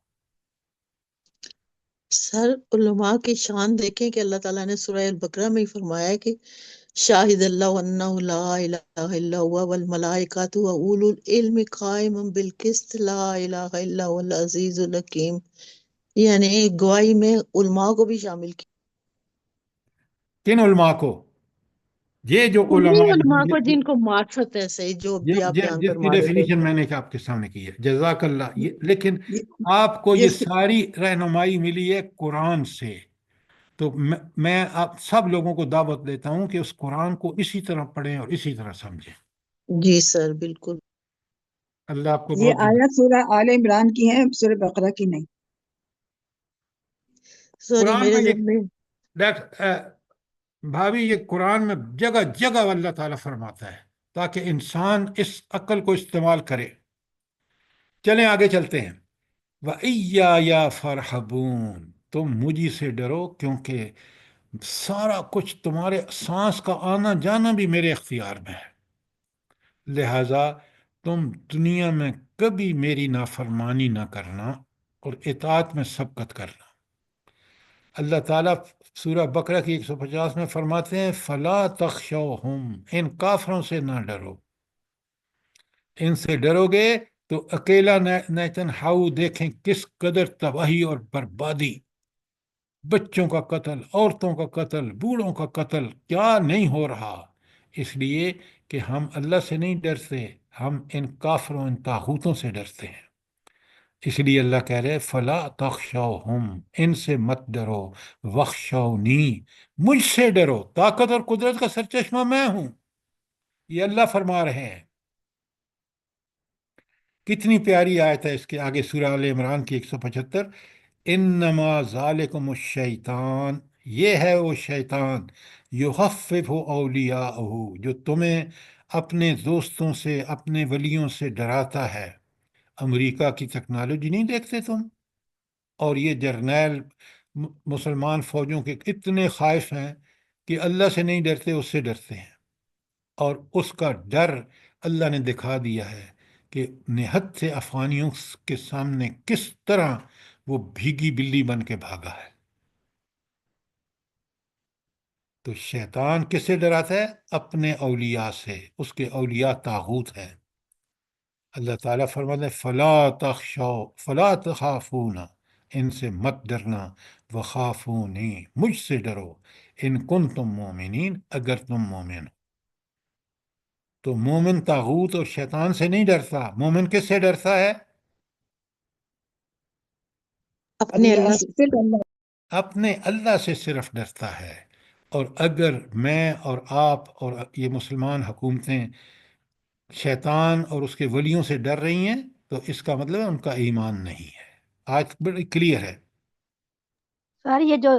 سر علماء کی شان دیکھیں کہ اللہ تعالیٰ نے سورہ البقرہ میں ہی فرمایا ہے کہ شاہد اللہ انہ لا الہ الا ہوا والملائکۃ واولو العلم قائما بالقسط لا الہ الا هو العزیز الحکیم، یعنی گواہی میں علماء کو بھی شامل کیا۔ کن علماء کو؟ یہ جو انہی علماء علماء کو جن کو معرفت ہے، صحیح جو بھی آپ بیان جس کی فرما رہے تھے۔ ڈیفینیشن میں نے آپ کے سامنے کی ہے، جزاک اللہ۔ لیکن یہ آپ کو یہ یہ س- ساری رہنمائی ملی ہے قرآن سے، تو میں آپ سب لوگوں کو دعوت دیتا ہوں کہ اس قرآن کو اسی طرح پڑھیں اور اسی طرح سمجھیں۔ جی سر بالکل۔ اللہ آپ کو یہ بہت آیات سورہ آل عمران کی ہیں، سورہ بقرہ کی نہیں۔ سوری قرآن میرے میں ذہن میں بھابھی یہ قرآن میں جگہ جگہ اللہ تعالیٰ فرماتا ہے تاکہ انسان اس عقل کو استعمال کرے۔ چلیں آگے چلتے ہیں۔ وَإِيَّايَ فَارْحَبُونَ، تم مجھی سے ڈرو کیونکہ سارا کچھ، تمہارے سانس کا آنا جانا بھی میرے اختیار میں ہے، لہذا تم دنیا میں کبھی میری نافرمانی نہ کرنا اور اطاعت میں سبقت کرنا۔ اللہ تعالیٰ سورہ بقرہ کی 150 میں فرماتے ہیں فَلَا تَخْشَوْهُمْ، ان کافروں سے نہ ڈرو، ان سے ڈرو گے تو اکیلا نیتن ہاؤ دیکھیں کس قدر تباہی اور بربادی، بچوں کا قتل، عورتوں کا قتل، بوڑھوں کا قتل، کیا نہیں ہو رہا، اس لیے کہ ہم اللہ سے نہیں ڈرتے، ہم ان کافروں، ان طاغوتوں سے ڈرتے ہیں۔ اس لیے اللہ کہہ رہے فلا تخشوہم، ان سے مت ڈرو، وخشونی، مجھ سے ڈرو، طاقت اور قدرت کا سرچشمہ میں ہوں، یہ اللہ فرما رہے ہیں۔ کتنی پیاری آیت ہے اس کے آگے سورہ آل عمران کی 175، انما ذالکم الشیطان، یہ ہے وہ شیطان، یخفف اولیاءہ، جو تمہیں اپنے دوستوں سے، اپنے ولیوں سے ڈراتا ہے۔ امریکہ کی ٹیکنالوجی نہیں دیکھتے تم؟ اور یہ جرنیل مسلمان فوجوں کے اتنے خائف ہیں کہ اللہ سے نہیں ڈرتے، اس سے ڈرتے ہیں، اور اس کا ڈر اللہ نے دکھا دیا ہے کہ نہت سے افغانیوں کے سامنے کس طرح وہ بھیگی بلی بن کے بھاگا ہے۔ تو شیطان کس سے ڈراتا ہے؟ اپنے اولیاء سے، اس کے اولیاء طاغوت ہیں۔ اللہ تعالیٰ فرماتے ہیں فلا تخشو فلا تخافون، ان سے مت ڈرنا، وخافونی، مجھ سے ڈرو، ان کنتم مومنین، اگر تم مومن ہو۔ تو مومن طاغوت اور شیطان سے نہیں ڈرتا، مومن کس سے ڈرتا ہے؟ اپنے اللہ اللہ سے، صرف اللہ۔ اپنے اللہ سے صرف ڈرتا ہے۔ اور اگر میں اور آپ اور یہ مسلمان حکومتیں شیطان اور اس کے ولیوں سے ڈر رہی ہیں تو اس کا مطلب ہے ان کا ایمان نہیں ہے۔ آج بڑی کلیئر ہے۔ سر یہ جو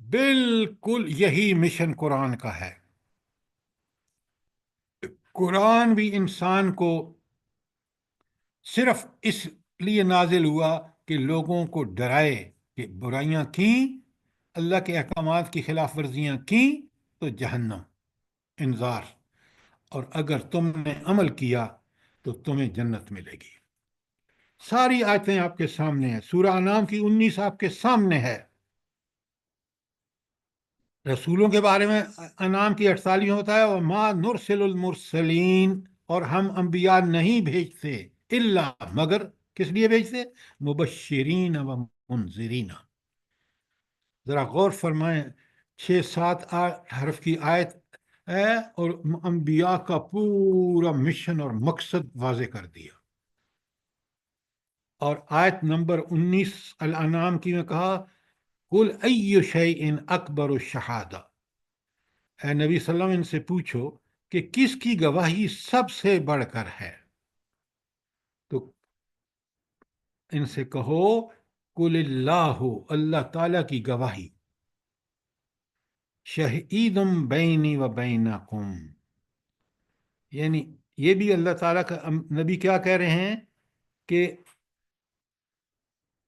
بالکل یہی مشن قرآن کا ہے. قرآن بھی انسان کو صرف اس لیے نازل ہوا کہ لوگوں کو ڈرائے کہ برائیاں کیں، اللہ کے احکامات کی خلاف ورزیاں کیں تو جہنم، انذار، اور اگر تم نے عمل کیا تو تمہیں جنت ملے گی. ساری آیتیں آپ کے سامنے ہیں. سورہ انعام کی 19 آپ کے سامنے ہے. رسولوں کے بارے میں انعام کی 48 ہوتا ہے وَمَا نُرْسِلُ الْمُرْسَلِينَ، اور ہم انبیاء نہیں بھیجتے الا مگر کس لیے بھیجتے؟ مبشرین و منذرین. ذرا غور فرمائیں، 6 7 8 حرف کی آیت ہے اور انبیاء کا پورا مشن اور مقصد واضح کر دیا. اور آیت نمبر 19 الانعام کی میں کہا قُلْ أَيُّ شَيْءٍ أَكْبَرُ الشَّهَادَةِ، اے نبی صلی اللہ علیہ وسلم ان سے پوچھو کہ کس کی گواہی سب سے بڑھ کر ہے. تو ان سے کہو قُلِ اللَّهُ، اللہ تعالیٰ کی گواہی، شَهِيدٌ بَيْنِي وَبَيْنَكُمْ، یعنی یہ بھی اللہ تعالیٰ کا نبی کیا کہہ رہے ہیں کہ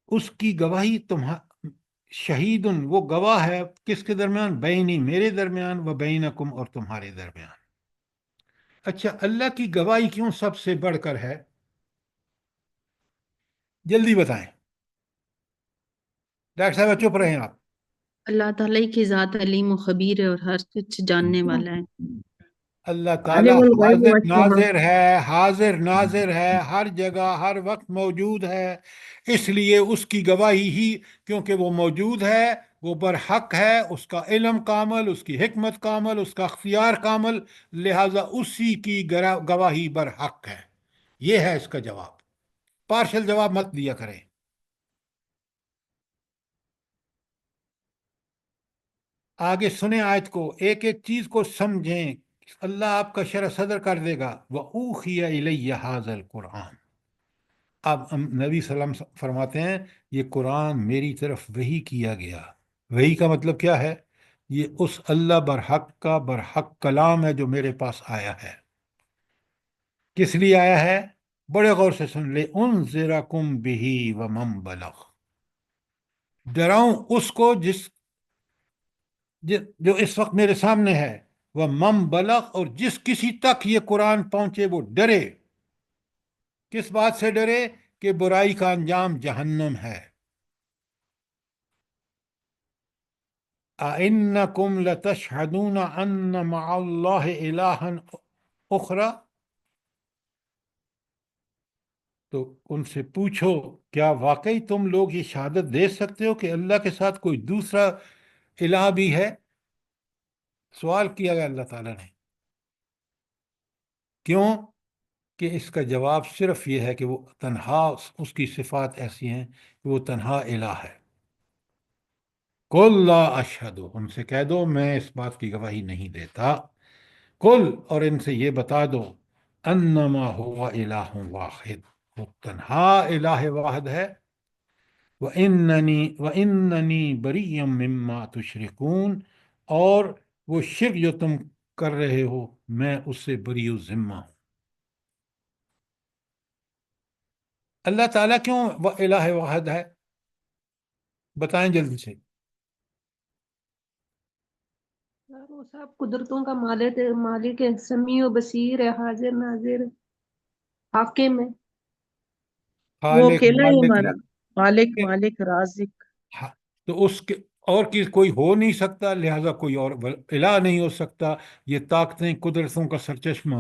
اس کی گواہی شہید، وہ گواہ ہے کس کے درمیان؟ بینی، میرے درمیان، و بینکم، اور تمہارے درمیان. اچھا، اللہ کی گواہی کیوں سب سے بڑھ کر ہے؟ جلدی بتائیں. ڈاکٹر صاحب چپ رہے ہیں آپ. اللہ تعالیٰ کی ذات علیم و خبیر ہے اور ہر کچھ جاننے والا ہے. اللہ تعالیٰ عالم الغیب حاضر والشہادہ. ناظر ہے، حاضر ناظر ہے، ہر جگہ ہر وقت موجود ہے. اس لیے اس کی گواہی ہی، کیونکہ وہ موجود ہے، وہ برحق ہے، اس کا علم کامل، اس کی حکمت کامل، اس کا اختیار کامل، لہذا اسی کی گواہی برحق ہے. یہ ہے اس کا جواب. پارشل جواب مت دیا کریں. آگے سنیں آیت کو، ایک ایک چیز کو سمجھیں. اللہ آپ کا شرح صدر کر دے گا. وَأُوحِيَ إِلَيَّ هَذَا الْقُرْآنُ، اب نبی صلی اللہ علیہ وسلم فرماتے ہیں یہ قرآن میری طرف وحی کیا گیا. وحی کا مطلب کیا ہے؟ یہ اس اللہ برحق کا برحق کلام ہے جو میرے پاس آیا ہے. کس لیے آیا ہے؟ بڑے غور سے سن لے. انذرکم بہ ومن بلغ، ڈراؤں اس کو جو اس وقت میرے سامنے ہے، ومن بلغ، اور جس کسی تک یہ قرآن پہنچے وہ ڈرے. کس بات سے ڈرے؟ کہ برائی کا انجام جہنم ہے. أَإِنَّكُمْ لَتَشْهَدُونَ أَنَّ مَعَ اللَّهِ إِلَٰهًا أُخْرَىٰ، تو ان سے پوچھو کیا واقعی تم لوگ یہ شہادت دے سکتے ہو کہ اللہ کے ساتھ کوئی دوسرا الہ بھی ہے؟ سوال کیا گیا اللہ تعالیٰ نے. کیوں؟ کہ اس کا جواب صرف یہ ہے کہ وہ تنہا، اس کی صفات ایسی ہیں کہ وہ تنہا الہ ہے. قُلْ لَا أَشْهَدُ، ان سے کہہ دو میں اس بات کی گواہی نہیں دیتا. قُلْ، اور ان سے یہ بتا دو، انما هو الہ واحد، وہ تنہا الہ واحد ہے. وَإِنَّنِي بَرِيٌّ مِّمَّا تُشْرِكُونَ، اور وہ شرک جو تم کر رہے ہو میں اس سے بری و ذمہ ہوں. اللہ تعالیٰ کیوں وہ الہ واحد ہے؟ بتائیں جلدی سے. وہ سب قدرتوں کا مالک ہے، سمیع و بصیر ہے، حاضر ناظر، حاکم ہے. وہ خالق اکیلا ہی مالک. ہمارا مالک رازق. ہاں، تو اس کے اور کی کوئی ہو نہیں سکتا، لہذا کوئی اور الہ نہیں ہو سکتا. یہ طاقتیں، قدرتوں کا سرچشمہ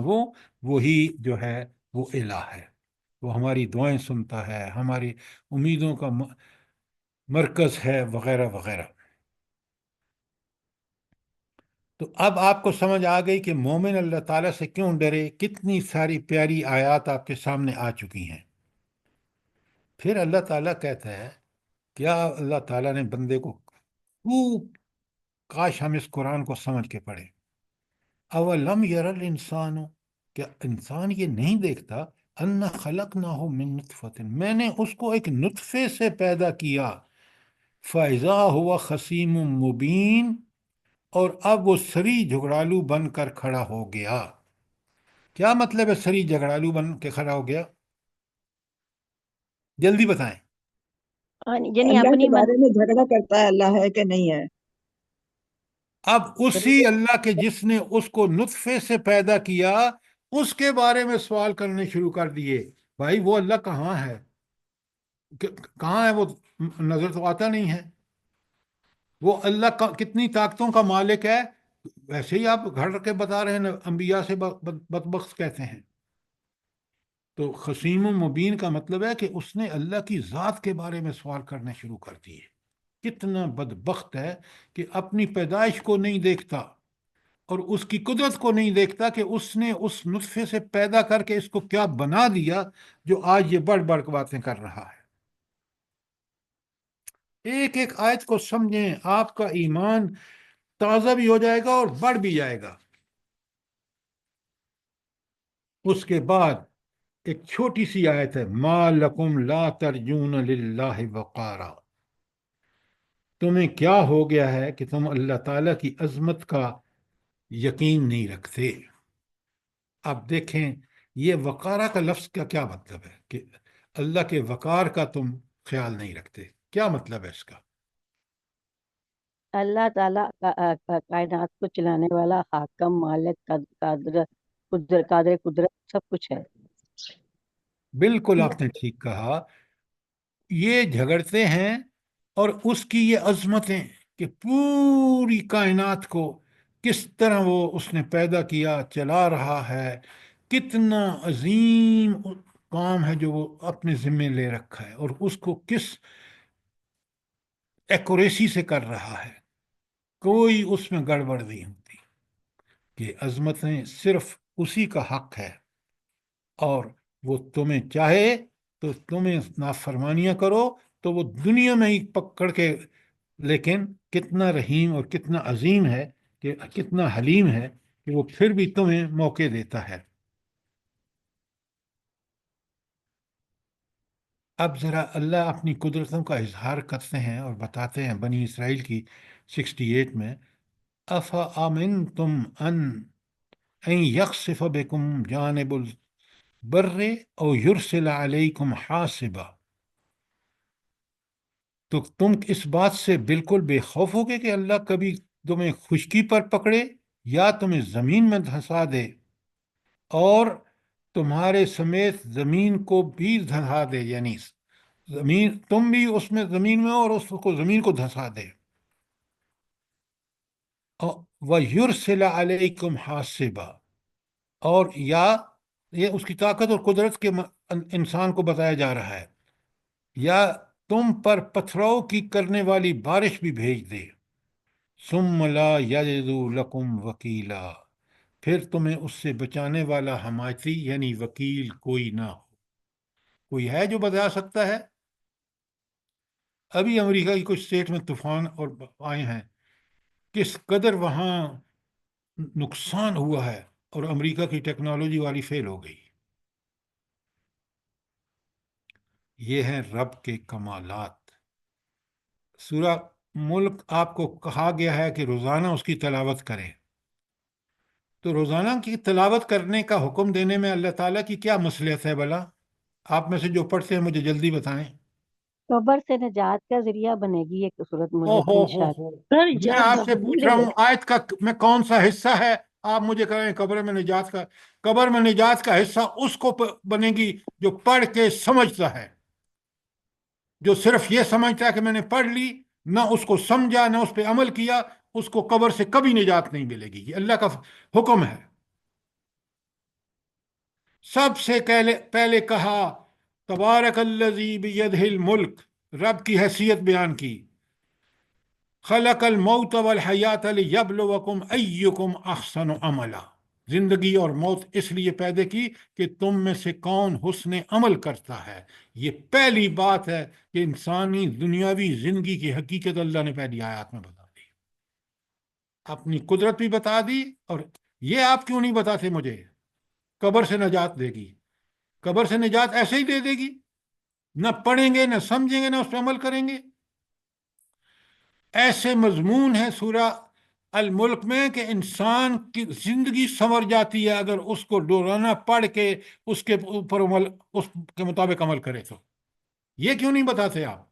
وہی جو ہے وہ الہ ہے. وہ ہماری دعائیں سنتا ہے، ہماری امیدوں کا مرکز ہے، وغیرہ وغیرہ. تو اب آپ کو سمجھ آ گئی کہ مومن اللہ تعالیٰ سے کیوں ڈرے. کتنی ساری پیاری آیات آپ کے سامنے آ چکی ہیں. پھر اللہ تعالیٰ کہتا ہے، کیا اللہ تعالیٰ نے بندے کو خوب، کاش ہم اس قرآن کو سمجھ کے پڑھیں. اولم یر الانسان، کیا انسان یہ نہیں دیکھتا، انا خلقناہ من نطفۃ، میں نے اس کو ایک نطفے سے پیدا کیا. فَإِذَا هُوَ خَصِيمٌ مُبِينٌ، اور اب وہ سری جھگڑالو بن کر کھڑا ہو گیا۔ کیا مطلب ہے سری جھگڑالو بن کے کھڑا ہو گیا؟ جلدی بتائیں۔ یعنی اللہ اپنی کے بارے میں جھگڑا کرتا ہے اللہ ہے کہ نہیں ہے۔ اب اسی اللہ کے جس نے اس کو نطفے سے پیدا کیا اس کے بارے میں سوال کرنے شروع کر دیے۔ بھائی وہ اللہ کہاں ہے؟ کہاں ہے وہ؟ نظر تو آتا نہیں ہے۔ وہ اللہ کا کتنی طاقتوں کا مالک ہے، ویسے ہی آپ گھڑ کے بتا رہے ہیں انبیاء سے بدبخت کہتے ہیں۔ تو خصیم و مبین کا مطلب ہے کہ اس نے اللہ کی ذات کے بارے میں سوال کرنے شروع کر دیے۔ کتنا بدبخت ہے کہ اپنی پیدائش کو نہیں دیکھتا اور اس کی قدرت کو نہیں دیکھتا کہ اس نے اس نطفے سے پیدا کر کے اس کو کیا بنا دیا جو آج یہ بڑھ بڑھ باتیں کر رہا ہے۔ ایک ایک آیت کو سمجھیں، آپ کا ایمان تازہ بھی ہو جائے گا اور بڑھ بھی جائے گا۔ اس کے بعد ایک چھوٹی سی آیت ہے، ما لکم لا ترجون للہ وقارا، تمہیں کیا ہو گیا ہے کہ تم اللہ تعالیٰ کی عظمت کا یقین نہیں رکھتے۔ اب دیکھیں یہ وقارہ کا لفظ کا کیا مطلب ہے کہ اللہ کے وقار کا تم خیال نہیں رکھتے، کیا مطلب ہے اس کا؟ اللہ تعالیٰ کائنات کو چلانے والا، حاکم، مالک، قادر قدرت سب کچھ ہے۔ بالکل آپ نے ٹھیک کہا۔ یہ جھگڑتے ہیں اور اس کی یہ عظمتیں کہ پوری کائنات کو کس طرح وہ اس نے پیدا کیا، چلا رہا ہے، کتنا عظیم کام ہے جو وہ اپنے ذمے لے رکھا ہے، اور اس کو کس ایکوریسی سے کر رہا ہے، کوئی اس میں گڑبڑ نہیں ہوتی، کہ عظمتیں صرف اسی کا حق ہے، اور وہ تمہیں چاہے تو تمہیں نافرمانیاں کرو تو وہ دنیا میں ہی پکڑ کے، لیکن کتنا رحیم اور کتنا عظیم ہے، کہ کتنا حلیم ہے کہ وہ پھر بھی تمہیں موقع دیتا ہے۔ اب ذرا اللہ اپنی قدرتوں کا اظہار کرتے ہیں اور بتاتے ہیں بنی اسرائیل کی 68 میں، افا امنتم ان یخسف بکم جانب البر او یرسل علیکم حاصبا، تو تم اس بات سے بالکل بے خوف ہوگے کہ اللہ کبھی تمہیں خشکی پر پکڑے یا تمہیں زمین میں دھنسا دے، اور تمہارے سمیت زمین کو بھی دھنسا دے، یعنی زمین تم بھی اس میں زمین میں ہو اور اس کو زمین کو دھنسا دے۔ وَيُرْسِلَ عَلَيْكُمْ حَاصِبًا، اور یا یہ اس کی طاقت اور قدرت کے انسان کو بتایا جا رہا ہے، یا تم پر پتھراؤ کی کرنے والی بارش بھی بھیج دے، ثُمَّ لَا يَجِدُوا لَكُمْ وَكِيلًا، پھر تمہیں اس سے بچانے والا حمایتی یعنی وکیل کوئی نہ ہو۔ کوئی ہے جو بتا سکتا ہے؟ ابھی امریکہ کی کچھ اسٹیٹ میں طوفان اور آئے ہیں، کس قدر وہاں نقصان ہوا ہے، اور امریکہ کی ٹیکنالوجی والی فیل ہو گئی۔ یہ ہیں رب کے کمالات۔ سورہ ملک آپ کو کہا گیا ہے کہ روزانہ اس کی تلاوت کریں، تو روزانہ کی تلاوت کرنے کا حکم دینے میں اللہ تعالیٰ کی کیا مصلحت ہے بھلا؟ آپ میں سے جو پڑھتے ہیں مجھے جلدی بتائیں۔ قبر سے نجات کا ذریعہ بنے گی یہ صورت او ملک ہو انشاءاللہ۔ میں آپ سے پوچھ رہا ہوں آیت کا میں کون سا حصہ ہے، آپ مجھے کہہ رہے ہیں قبر میں نجات کا۔ قبر میں نجات کا حصہ اس کو بنے گی جو پڑھ کے سمجھتا ہے، جو صرف یہ سمجھتا ہے کہ میں نے پڑھ لی، نہ اس کو سمجھا نہ اس پہ عمل کیا، اس کو قبر سے کبھی نجات نہیں ملے گی۔ یہ اللہ کا حکم ہے۔ سب سے پہلے کہا تبارک الذی بیدہ الملک، رب کی حیثیت بیان کی، خلق الموت والحیات لیبلوکم ایکم احسن عملا، زندگی اور موت اس لیے پیدا کی کہ تم میں سے کون حسن عمل کرتا ہے۔ یہ پہلی بات ہے کہ انسانی دنیاوی زندگی کی حقیقت اللہ نے پہلی آیات میں بتا دی، اپنی قدرت بھی بتا دی۔ اور یہ آپ کیوں نہیں بتاتے مجھے؟ قبر سے نجات دے گی، قبر سے نجات ایسے ہی دے دے گی، نہ پڑھیں گے نہ سمجھیں گے نہ اس پہ عمل کریں گے۔ ایسے مضمون ہے سورہ الملک میں کہ انسان کی زندگی سنور جاتی ہے اگر اس کو روزانہ پڑھ کے اس کے اوپر اس کے مطابق عمل کرے تو. یہ کیوں نہیں بتاتے آپ؟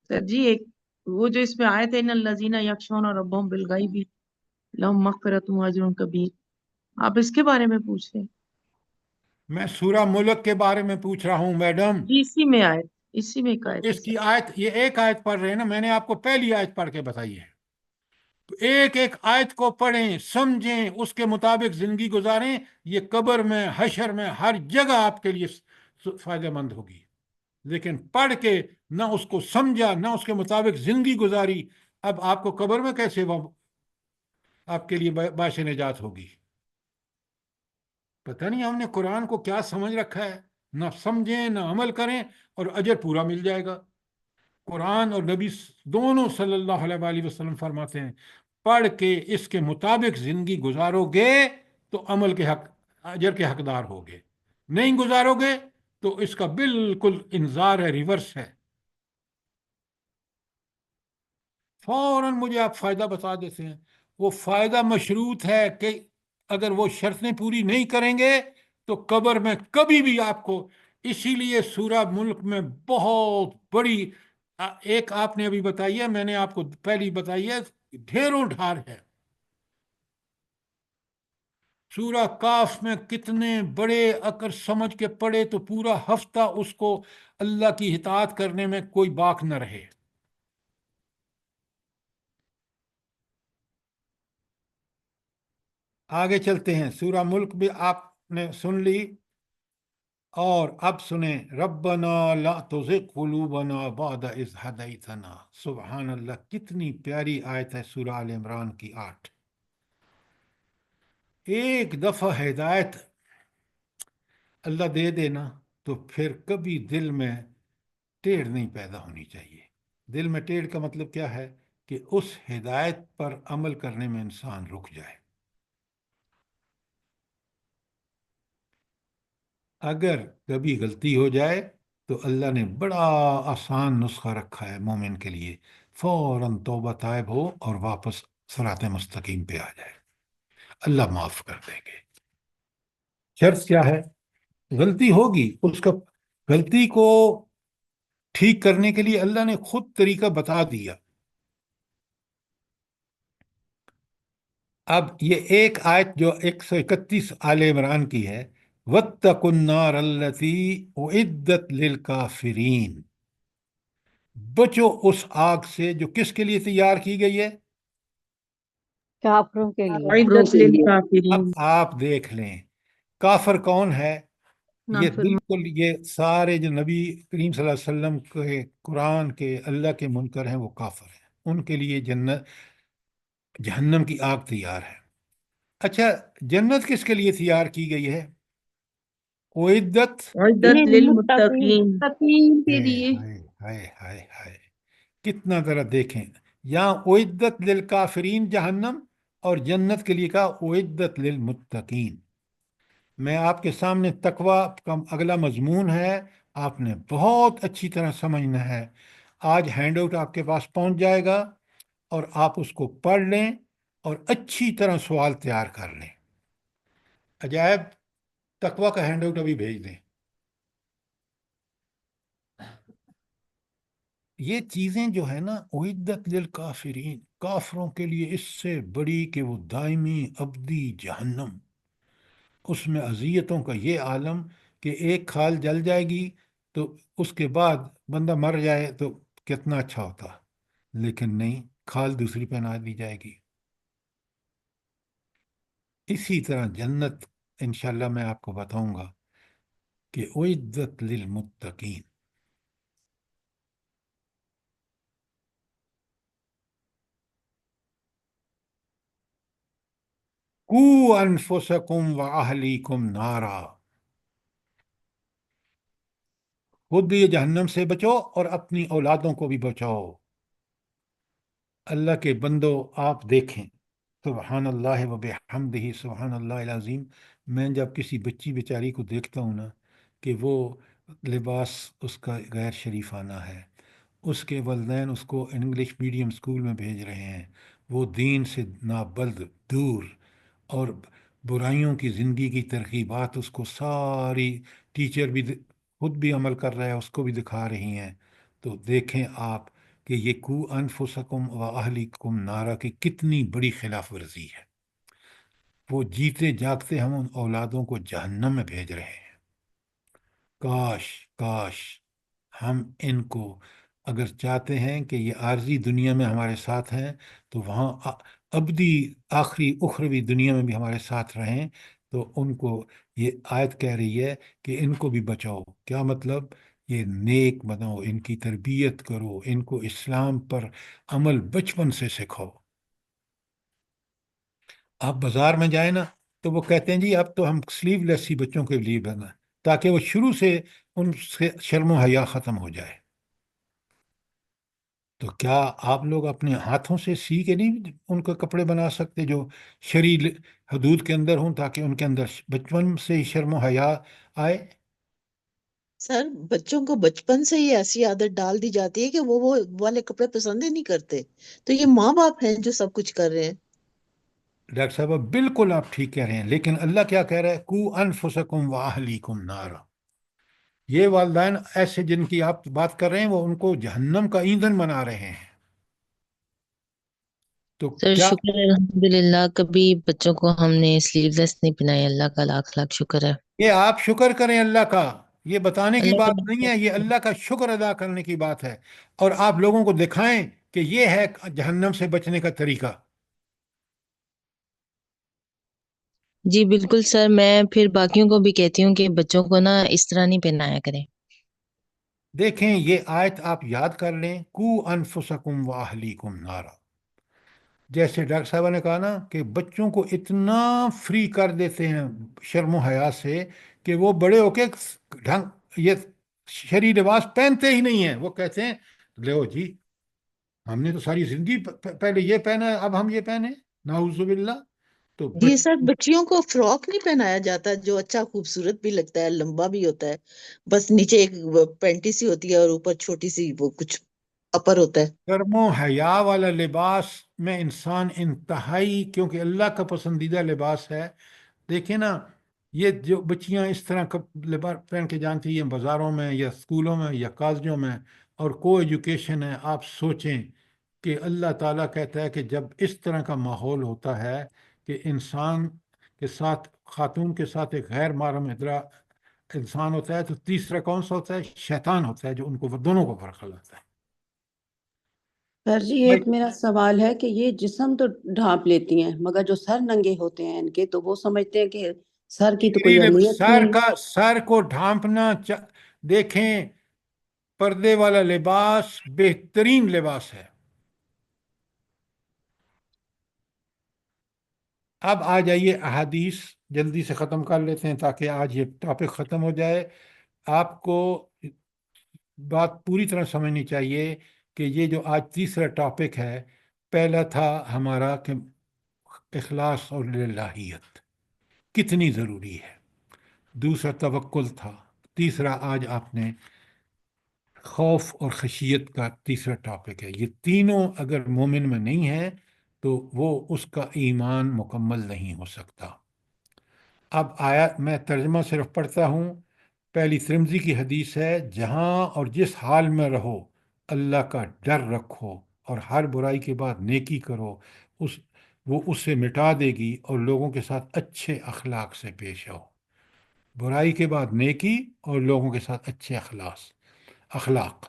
سر جی ایک وہ جو اس میں آئے تھے ان الذین یخشون ربهم بالغیب لهم مغفرۃ واجر کبیر، آپ اس کے بارے میں پوچھ رہے ہیں؟ میں سورہ ملک کے بارے میں پوچھ رہا ہوں میڈم. جی اسی میں آئے، اسی میں ایک آئے تھے اس کی سر۔ آیت، یہ ایک آیت پڑھ رہے ہیں نا، میں نے آپ کو پہلی آیت پڑھ کے بتائی ہے. تو ایک ایک آیت کو پڑھیں، سمجھیں، اس کے مطابق زندگی گزاریں. یہ قبر میں، حشر میں، ہر جگہ آپ کے لیے فائدہ مند ہوگی. لیکن پڑھ کے نہ اس کو سمجھا، نہ اس کے مطابق زندگی گزاری، اب آپ کو قبر میں کیسے وہ آپ کے لیے باعث نجات ہوگی؟ پتہ نہیں ہم نے قرآن کو کیا سمجھ رکھا ہے. نہ سمجھیں نہ عمل کریں اور اجر پورا مل جائے گا. قرآن اور نبی دونوں صلی اللہ علیہ وآلہ وسلم فرماتے ہیں پڑھ کے اس کے مطابق زندگی گزارو گے تو عمل کے حق، اجر کے حقدار ہوگے. نہیں گزارو گے تو اس کا بالکل انذار ہے، ریورس ہے. فوراً مجھے آپ فائدہ بتا دیتے ہیں. وہ فائدہ مشروط ہے کہ اگر وہ شرطیں پوری نہیں کریں گے تو قبر میں کبھی بھی آپ کو. اسی لیے سورہ ملک میں بہت بڑی ایک آپ نے ابھی بتائی ہے، میں نے آپ کو پہلی بتائی ہے، ڈھیروں ڈھار ہے. سورہ کاف میں کتنے بڑے اگر سمجھ کے پڑھے تو پورا ہفتہ اس کو اللہ کی اطاعت کرنے میں کوئی باک نہ رہے. آگے چلتے ہیں. سورہ ملک بھی آپ نے سن لی، اور اب سنیں ربنا لا تزغ قلوبنا بعد اذ ہدیتنا. سبحان اللہ، کتنی پیاری آیت ہے سورہ آل عمران کی 8. ایک دفعہ ہدایت اللہ دے دینا تو پھر کبھی دل میں ٹیڑھ نہیں پیدا ہونی چاہیے. دل میں ٹیڑھ کا مطلب کیا ہے؟ کہ اس ہدایت پر عمل کرنے میں انسان رک جائے. اگر کبھی غلطی ہو جائے تو اللہ نے بڑا آسان نسخہ رکھا ہے مومن کے لیے، فوراً توبہ طائب ہو اور واپس صراط مستقیم پہ آ جائے، اللہ معاف کر دیں گے. شرط کیا ہے؟ غلطی ہوگی، اس کا غلطی کو ٹھیک کرنے کے لیے اللہ نے خود طریقہ بتا دیا. اب یہ ایک آیت جو 131 آل عمران کی ہے، وَاتَّقُوا النَّارَ الَّتِي أُعِدَّتْ لِلْكَافِرِينَ، بچو اس آگ سے جو کس کے لیے تیار کی گئی ہے؟ کافروں کے لیے. اعدت اب للکافرین، آپ دیکھ لیں کافر کون ہے. یہ نافرمان۔ بالکل یہ سارے جو نبی کریم صلی اللہ علیہ وسلم کے قرآن کے اللہ کے منکر ہیں وہ کافر ہیں. ان کے لیے جہنم کی آگ تیار ہے. اچھا، جنت کس کے لیے تیار کی گئی ہے؟ اعدت اعدت للمتقین، متقین کے ہائے لیے ہائے ہائے ہائے ہائے، کتنا ذرا دیکھیں. یہاں اعدت للکافرین جہنم، اور جنت کے لیے کہا اعدت للمتقین. میں آپ کے سامنے تقوی کا اگلا مضمون ہے، آپ نے بہت اچھی طرح سمجھنا ہے. آج ہینڈ آؤٹ آپ کے پاس پہنچ جائے گا اور آپ اس کو پڑھ لیں اور اچھی طرح سوال تیار کر لیں. عجائب تقوی کا ہینڈ آؤٹ ابھی بھیج دیں. یہ چیزیں جو ہے نا، اعدت للکافرین، کافروں کے لیے اس سے بڑی کہ وہ دائمی ابدی جہنم، اس میں اذیتوں کا یہ عالم کہ ایک کھال جل جائے گی تو اس کے بعد بندہ مر جائے تو کتنا اچھا ہوتا، لیکن نہیں، کھال دوسری پہنا دی جائے گی. اسی طرح جنت انشاءاللہ میں آپ کو بتاؤں گا کہ اعدت للمتقین. قوا انفسکم واہلیکم نارا، خود بھی جہنم سے بچو اور اپنی اولادوں کو بھی بچاؤ. اللہ کے بندو آپ دیکھیں، سبحان اللہ و بحمدہ سبحان اللہ العظیم. میں جب کسی بچی بیچاری کو دیکھتا ہوں نا کہ وہ لباس اس کا غیر شریفانہ ہے، اس کے والدین اس کو انگلش میڈیم اسکول میں بھیج رہے ہیں، وہ دین سے نابلد دور، اور برائیوں کی زندگی کی ترغیبات اس کو ساری ٹیچر بھی خود بھی عمل کر رہا ہے، اس کو بھی دکھا رہی ہیں۔ تو دیکھیں آپ کہ یہ کو انفسکم و اہلیکم نارا کی کتنی بڑی خلاف ورزی ہے۔ وہ جیتے جاگتے ہم ان اولادوں کو جہنم میں بھیج رہے ہیں۔ کاش کاش ہم ان کو اگر چاہتے ہیں کہ یہ عارضی دنیا میں ہمارے ساتھ ہیں تو وہاں ابدی آخری اخروی دنیا میں بھی ہمارے ساتھ رہیں، تو ان کو یہ آیت کہہ رہی ہے کہ ان کو بھی بچاؤ۔ کیا مطلب؟ یہ نیک بناؤ، ان کی تربیت کرو، ان کو اسلام پر عمل بچپن سے سکھاؤ۔ آپ بازار میں جائیں نا تو وہ کہتے ہیں جی اب تو ہم سلیو لیس ہی بچوں کے لیے بنا، تاکہ وہ شروع سے ان سے شرم و حیا ختم ہو جائے۔ تو کیا آپ لوگ اپنے ہاتھوں سے سی کے نہیں ان کو کپڑے بنا سکتے جو شرعی حدود کے اندر ہوں، تاکہ ان کے اندر بچپن سے ہی شرم و حیا آئے؟ سر بچوں کو بچپن سے ہی ایسی عادت ڈال دی جاتی ہے کہ وہ والے کپڑے پسند ہی نہیں کرتے، تو یہ ماں باپ ہیں جو سب کچھ کر رہے ہیں۔ ڈاکٹر صاحب بالکل آپ ٹھیک کہہ رہے ہیں، لیکن اللہ کیا کہہ رہا ہے؟ کو انفسکم و اہلیکم نارا۔ یہ والدین ایسے جن کی آپ بات کر رہے ہیں وہ ان کو جہنم کا ایندھن بنا رہے ہیں۔ تو سر کیا شکر ہے الحمدللہ کبھی بچوں کو ہم نے سلیو لیس نہیں پہنایا، اللہ کا لاکھ لاکھ شکر ہے۔ یہ آپ شکر کریں اللہ کا، یہ بتانے کی اللہ بات نہیں ہے، یہ کا اللہ کا شکر ادا کرنے کی بات ہے، اور آپ لوگوں کو دکھائیں کہ یہ ہے جہنم سے بچنے کا طریقہ۔ جی بالکل سر، میں پھر باقیوں کو بھی کہتی ہوں کہ بچوں کو نا اس طرح نہیں پہنایا کریں۔ دیکھیں یہ آیت آپ یاد کر لیں، کو انفسکم و اہلیکم نارا۔ جیسے ڈاکٹر صاحبہ نے کہا نا کہ بچوں کو اتنا فری کر دیتے ہیں شرم و حیا سے کہ وہ بڑے ہو کے ڈھنگ یہ شرعی لباس پہنتے ہی نہیں ہیں۔ وہ کہتے ہیں لو جی ہم نے تو ساری زندگی پہلے یہ پہنا ہے، اب ہم یہ پہنے، نعوذ باللہ۔ تو جی سر، بچیوں کو فراک نہیں پہنایا جاتا جو اچھا خوبصورت بھی لگتا ہے، لمبا بھی ہوتا ہے، بس نیچے ایک پینٹی سی ہوتی ہے اور اوپر چھوٹی سی وہ کچھ اپر ہوتا ہے۔ شرم و حیا والا لباس میں انسان انتہائی، کیونکہ اللہ کا پسندیدہ لباس ہے۔ دیکھیں نا یہ جو بچیاں اس طرح کا لباس پہن کے جانتی ہیں بازاروں میں یا اسکولوں میں یا کالجوں میں، اور کو ایجوکیشن ہے، آپ سوچیں کہ اللہ تعالیٰ کہتا ہے کہ جب اس طرح کا ماحول ہوتا ہے کہ انسان کے ساتھ، خاتون کے ساتھ ایک غیر محرم انسان ہوتا ہے، تو تیسرا کون سا ہوتا ہے؟ شیطان ہوتا ہے، جو ان کو دونوں کو فرق لاتا ہے۔ سر جی بھائی ایک میرا سوال ہے کہ یہ جسم تو ڈھانپ لیتی ہیں مگر جو سر ننگے ہوتے ہیں ان کے، تو وہ سمجھتے ہیں کہ سر کی تو کوئی اہمیت نہیں۔ سر کو ڈھانپنا دیکھیں، پردے والا لباس بہترین لباس ہے۔ اب آ جائیے احادیث، جلدی سے ختم کر لیتے ہیں تاکہ آج یہ ٹاپک ختم ہو جائے۔ آپ کو بات پوری طرح سمجھنی چاہیے کہ یہ جو آج تیسرا ٹاپک ہے، پہلا تھا ہمارا کہ اخلاص اور للہیت کتنی ضروری ہے، دوسرا توکل تھا، تیسرا آج آپ نے خوف اور خشیت کا تیسرا ٹاپک ہے۔ یہ تینوں اگر مومن میں نہیں ہیں تو وہ اس کا ایمان مکمل نہیں ہو سکتا۔ اب آیت میں ترجمہ صرف پڑھتا ہوں۔ پہلی ترمذی کی حدیث ہے، جہاں اور جس حال میں رہو اللہ کا ڈر رکھو اور ہر برائی کے بعد نیکی کرو، وہ اسے مٹا دے گی، اور لوگوں کے ساتھ اچھے اخلاق سے پیش آؤ۔ برائی کے بعد نیکی اور لوگوں کے ساتھ اچھے اخلاق۔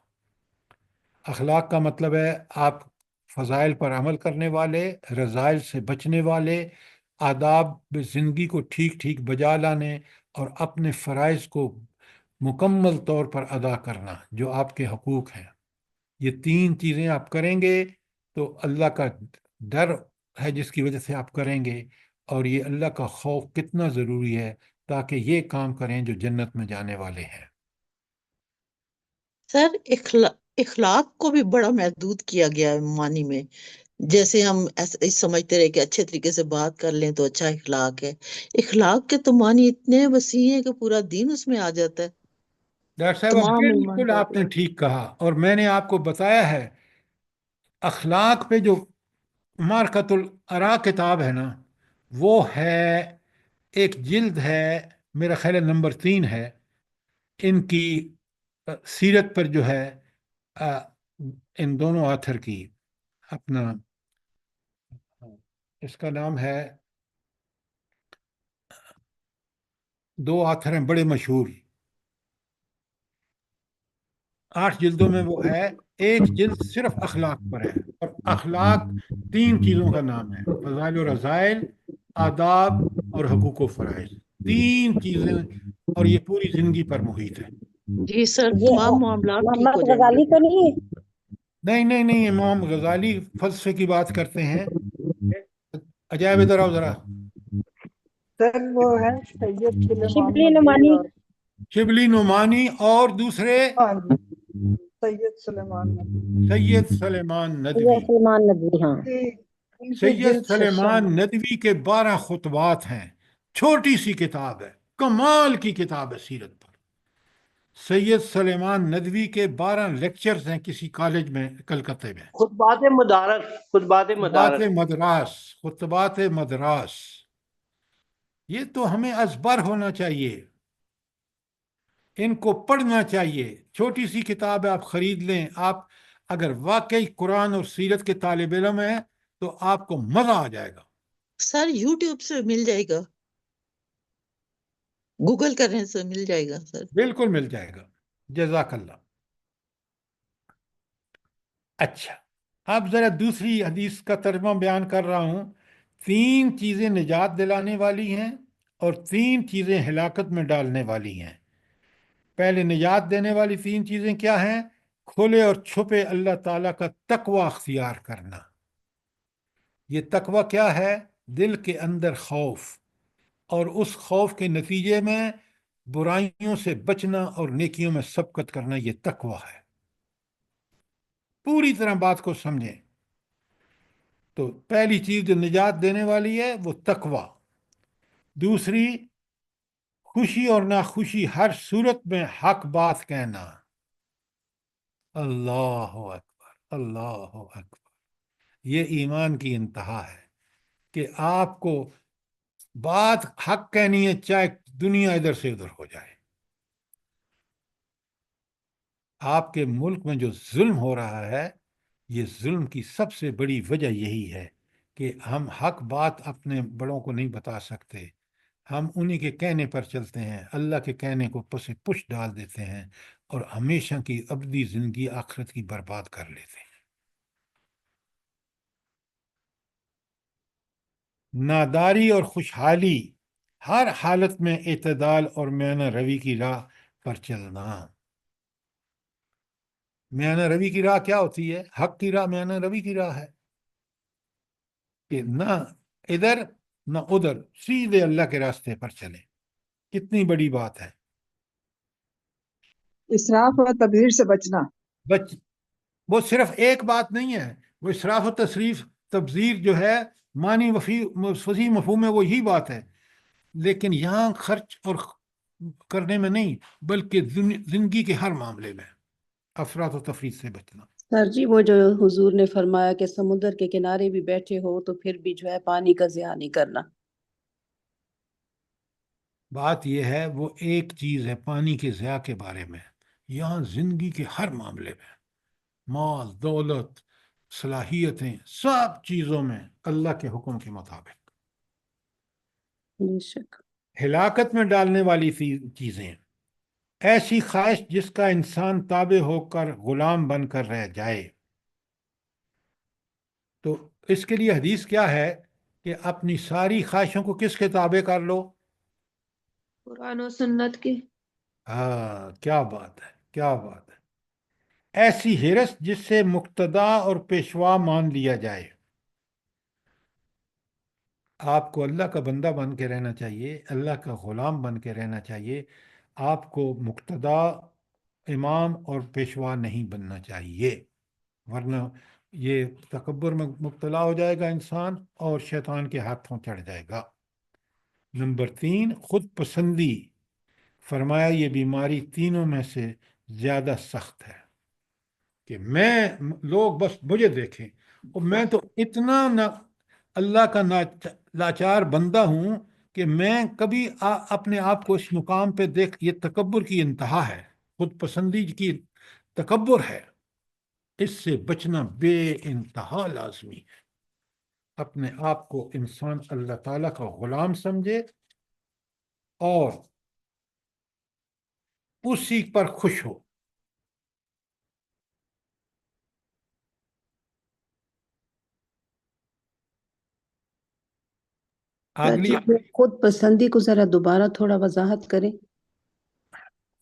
اخلاق کا مطلب ہے آپ فضائل پر عمل کرنے والے، رذائل سے بچنے والے، آداب زندگی کو ٹھیک ٹھیک بجا لانے، اور اپنے فرائض کو مکمل طور پر ادا کرنا جو آپ کے حقوق ہیں۔ یہ تین چیزیں آپ کریں گے تو اللہ کا ڈر ہے جس کی وجہ سے آپ کریں گے، اور یہ اللہ کا خوف کتنا ضروری ہے تاکہ یہ کام کریں جو جنت میں جانے والے ہیں۔ سر اخلاق کو بھی بڑا محدود کیا گیا ہے معنی میں، جیسے ہم ایسے سمجھتے رہے کہ اچھے طریقے سے بات کر لیں تو اچھا اخلاق ہے۔ اخلاق کے تو معنی اتنے وسیع ہیں کہ پورا دین اس میں آ جاتا ہے۔ ڈاکٹر صاحب تمام ایمان بالکل آپ نے باطل ٹھیک کہا، اور میں نے آپ کو بتایا ہے اخلاق پہ جو معرکۃ الارا کتاب ہے نا، وہ ہے ایک جلد ہے، میرا خیال ہے نمبر 3 ہے ان کی سیرت پر جو ہے ان دونوں آتھر کی. اپنا اس کا نام ہے، دو آتھر ہیں بڑے مشہور، 8 جلدوں میں وہ ہے. ایک جلد صرف اخلاق پر ہے، اور اخلاق 3 چیزوں کا نام ہے: فضائل و رذائل، آداب اور حقوق و فرائض. 3 چیزیں، اور یہ پوری زندگی پر محیط ہے. جی سر، یہ تمام معاملات ٹھیک ہو محمد جائیں گے. غزالی تو نہیں ہے؟ نہیں نہیں نہیں، امام غزالی فلسفے کی بات کرتے ہیں. عجائب ادھر آؤ ذرا. سر وہ ہے سید سلیمان شبلی ندوی نعمانی. اور شبلی نعمانی اور دوسرے ہاں جی سید سلیمان ندوی سید سلیمان ندوی. سلمان ندوی، ہاں. ان کی سید جلد سلیمان ششم ندوی کے 12 خطبات ہیں، چھوٹی سی کتاب ہے، کمال کی کتاب ہے سیرت پر. سید سلیمان ندوی کے 12 لیکچرز ہیں کسی کالج میں کلکتے میں. خطبات مدارس، خطبات خطبات مدارس. مدراس، خطبات مدراس. یہ تو ہمیں ازبر ہونا چاہیے، ان کو پڑھنا چاہیے. چھوٹی سی کتاب ہے، آپ خرید لیں. آپ اگر واقعی قرآن اور سیرت کے طالب علم ہیں تو آپ کو مزہ آ جائے گا. سر یوٹیوب سے مل جائے گا، گوگل کرنے سے مل جائے گا سر. بالکل مل جائے گا. جزاک اللہ. اچھا، اب ذرا دوسری حدیث کا ترجمہ بیان کر رہا ہوں. 3 چیزیں نجات دلانے والی ہیں اور 3 چیزیں ہلاکت میں ڈالنے والی ہیں. پہلے نجات دینے والی 3 چیزیں کیا ہیں؟ کھلے اور چھپے اللہ تعالیٰ کا تقوی اختیار کرنا. یہ تقوی کیا ہے؟ دل کے اندر خوف، اور اس خوف کے نتیجے میں برائیوں سے بچنا اور نیکیوں میں سبقت کرنا. یہ تقوی ہے. پوری طرح بات کو سمجھیں تو پہلی چیز جو نجات دینے والی ہے وہ تقوی. دوسری، خوشی اور ناخوشی ہر صورت میں حق بات کہنا. اللہ اکبر، اللہ اکبر. یہ ایمان کی انتہا ہے کہ آپ کو بات حق کہنی ہے، چاہے دنیا ادھر سے ادھر ہو جائے. آپ کے ملک میں جو ظلم ہو رہا ہے، یہ ظلم کی سب سے بڑی وجہ یہی ہے کہ ہم حق بات اپنے بڑوں کو نہیں بتا سکتے. ہم انہی کے کہنے پر چلتے ہیں، اللہ کے کہنے کو پس پش ڈال دیتے ہیں، اور ہمیشہ کی ابدی زندگی آخرت کی برباد کر لیتے ہیں. ناداری اور خوشحالی، ہر حالت میں اعتدال اور میانہ روی کی راہ پر چلنا. میانہ روی کی راہ کیا ہوتی ہے؟ حق کی راہ میانہ روی کی راہ ہے کہ نہ ادھر نہ ادھر، سیدھے اللہ کے راستے پر چلیں. کتنی بڑی بات ہے. اسراف اور تبذیر سے بچنا. بچ وہ صرف ایک بات نہیں ہے، وہ اسراف و تصریف تبذیر جو ہے معنی وسیع مفہوم میں وہ یہی بات ہے، لیکن یہاں خرچ اور کرنے میں نہیں، بلکہ زندگی کے ہر معاملے میں افراط و تفریط سے بچنا. سر جی، وہ جو حضور نے فرمایا کہ سمندر کے کنارے بھی بیٹھے ہو تو پھر بھی جو ہے پانی کا ضیاع نہیں کرنا. بات یہ ہے، وہ ایک چیز ہے پانی کے ضیاع کے بارے میں. یہاں زندگی کے ہر معاملے میں، مال دولت صلاحیتیں، سب چیزوں میں اللہ کے حکم کے مطابق. بے شک. ہلاکت میں ڈالنے والی چیزیں، ایسی خواہش جس کا انسان تابع ہو کر غلام بن کر رہ جائے. تو اس کے لیے حدیث کیا ہے کہ اپنی ساری خواہشوں کو کس کے تابع کر لو؟ قرآن و سنت کے. ہاں، کیا بات ہے، کیا بات ہے. ایسی ہرس جس سے مقتدا اور پیشوا مان لیا جائے. آپ کو اللہ کا بندہ بن کے رہنا چاہیے، اللہ کا غلام بن کے رہنا چاہیے. آپ کو مقتدا، امام اور پیشوا نہیں بننا چاہیے، ورنہ یہ تکبر میں مبتلا ہو جائے گا انسان اور شیطان کے ہاتھوں چڑھ جائے گا. نمبر 3، خود پسندی، فرمایا یہ بیماری تینوں میں سے زیادہ سخت ہے کہ لوگ بس مجھے دیکھیں اور میں تو اتنا اللہ کا لاچار بندہ ہوں کہ میں کبھی اپنے آپ کو اس مقام پہ دیکھ، یہ تکبر کی انتہا ہے، خود پسندی کی تکبر ہے، اس سے بچنا بے انتہا لازمی ہے۔ اپنے آپ کو انسان اللہ تعالیٰ کا غلام سمجھے اور اسی پر خوش ہو۔ سر جی اگلی خود پسندی کو ذرا دوبارہ تھوڑا وضاحت کریں۔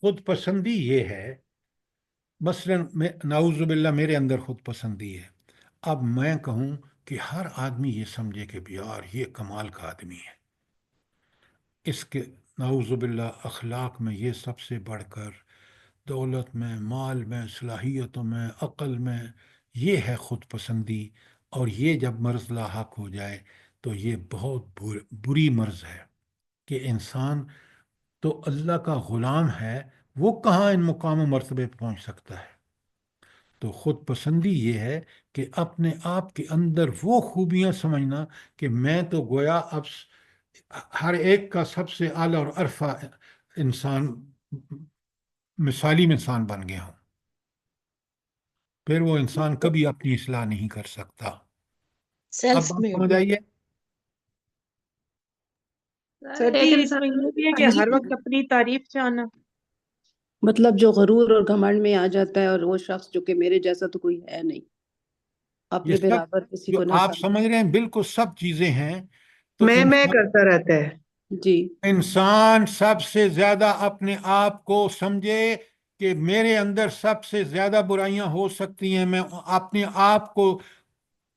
خود پسندی یہ ہے، مثلا نعوذ باللہ میرے اندر خود پسندی ہے، اب میں کہوں کہ ہر آدمی یہ سمجھے کہ یار یہ کمال کا آدمی ہے، اس کے نعوذ باللہ اخلاق میں یہ سب سے بڑھ کر، دولت میں، مال میں، صلاحیتوں میں، عقل میں، یہ ہے خود پسندی۔ اور یہ جب مرض لاحق ہو جائے تو یہ بہت بری مرض ہے کہ انسان تو اللہ کا غلام ہے، وہ کہاں ان مقام و مرتبے پہ پہنچ سکتا ہے۔ تو خود پسندی یہ ہے کہ اپنے آپ کے اندر وہ خوبیاں سمجھنا کہ میں تو گویا اب ہر ایک کا سب سے اعلیٰ اور عرفہ انسان، مثالی انسان بن گیا ہوں، پھر وہ انسان کبھی اپنی اصلاح نہیں کر سکتا۔ اب سیلف بات میڈ۔ سمجھ آئیے؟ سر ایک جی اس انسان میں یہ بھی ہے ہاں کہ جی ہر وقت اپنی تعریف چاہنا۔ مطلب جو غرور اور گھمنڈ میں آ جاتا ہے، اور وہ شخص جو کہ میرے جیسا تو کوئی ہے نہیں، یہ اپنے سب برابر کسی جو کو نہ آپ سمجھ۔ سمجھ رہے ہیں بالکل سب چیزیں ہیں۔ تو میں کرتا رہتا ہے۔ جی انسان سب سے زیادہ اپنے آپ کو سمجھے کہ میرے اندر سب سے زیادہ برائیاں ہو سکتی ہیں، میں اپنے آپ کو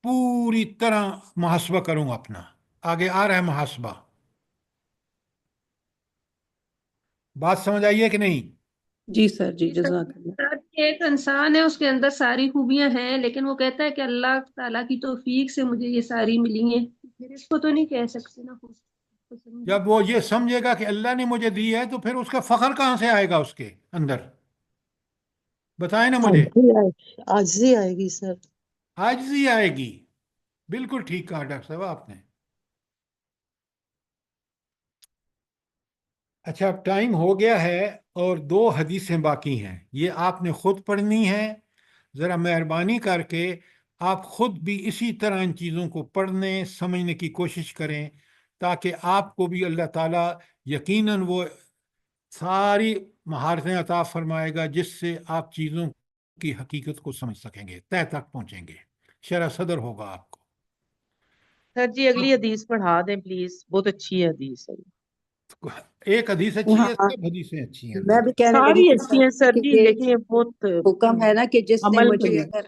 پوری طرح محاسبہ کروں اپنا۔ آگے آ رہا ہے محاسبہ، بات سمجھ آئیے کہ نہیں؟ جی سر جی جی سر، جزاک اللہ۔ سر ایک انسان ہے، اس کے اندر ساری خوبیاں ہیں، لیکن وہ کہتا ہے کہ اللہ تعالیٰ کی توفیق سے مجھے یہ ساری ملی ہیں، پھر اس کو تو نہیں کہہ سکتے نا خود پسندی۔ جب وہ یہ سمجھے گا کہ اللہ نے مجھے دی ہے تو پھر اس کا فخر کہاں سے آئے گا اس کے اندر؟ بتائیں نا مجھے۔ عاجزی آئے گی سر۔ عاجزی آئے گی، بالکل ٹھیک کہا ڈاکٹر صاحب آپ نے۔ اچھا اب ٹائم ہو گیا ہے اور 2 حدیثیں باقی ہیں، یہ آپ نے خود پڑھنی ہے۔ ذرا مہربانی کر کے آپ خود بھی اسی طرح ان چیزوں کو پڑھنے سمجھنے کی کوشش کریں، تاکہ آپ کو بھی اللہ تعالیٰ یقیناً وہ ساری مہارتیں عطا فرمائے گا جس سے آپ چیزوں کی حقیقت کو سمجھ سکیں گے، تہ تک پہنچیں گے، شرح صدر ہوگا آپ کو۔ سر جی اگلی حدیث پڑھا دیں پلیز، بہت اچھی ہے حدیث ہے۔ ایک حدیث اچھی ہے، ہاں سب حدیثیں اچھی ہیں میں اللہ بھی کی۔ کہنے لگی ساری تھی اچھی سر ہیں سر کہ جی، یہ لیکن یہ بہت حکم ہے نا کہ جس نے عمل مجھے پہ۔ اگر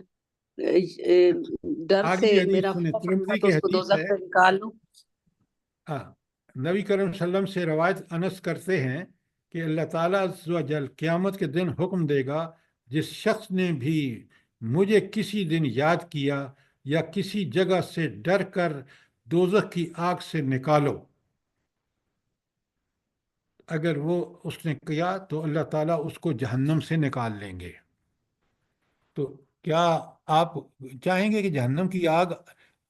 ڈر سے آگلی حدیث میرا سنیں، خوف رکھا ترمذی تو کی اس کو حدیث دوزخ ہے۔ سے نکال لوں۔ نبی کرم صلی اللہ علیہ وسلم سے روایت انس کرتے ہیں کہ اللہ تعالیٰ عز و جل قیامت کے دن حکم دے گا، جس شخص نے بھی مجھے کسی دن یاد کیا یا کسی جگہ سے ڈر کر دوزخ کی آگ سے نکالو، اگر وہ اس نے کیا تو اللہ تعالیٰ اس کو جہنم سے نکال لیں گے۔ تو کیا آپ چاہیں گے کہ جہنم کی آگ،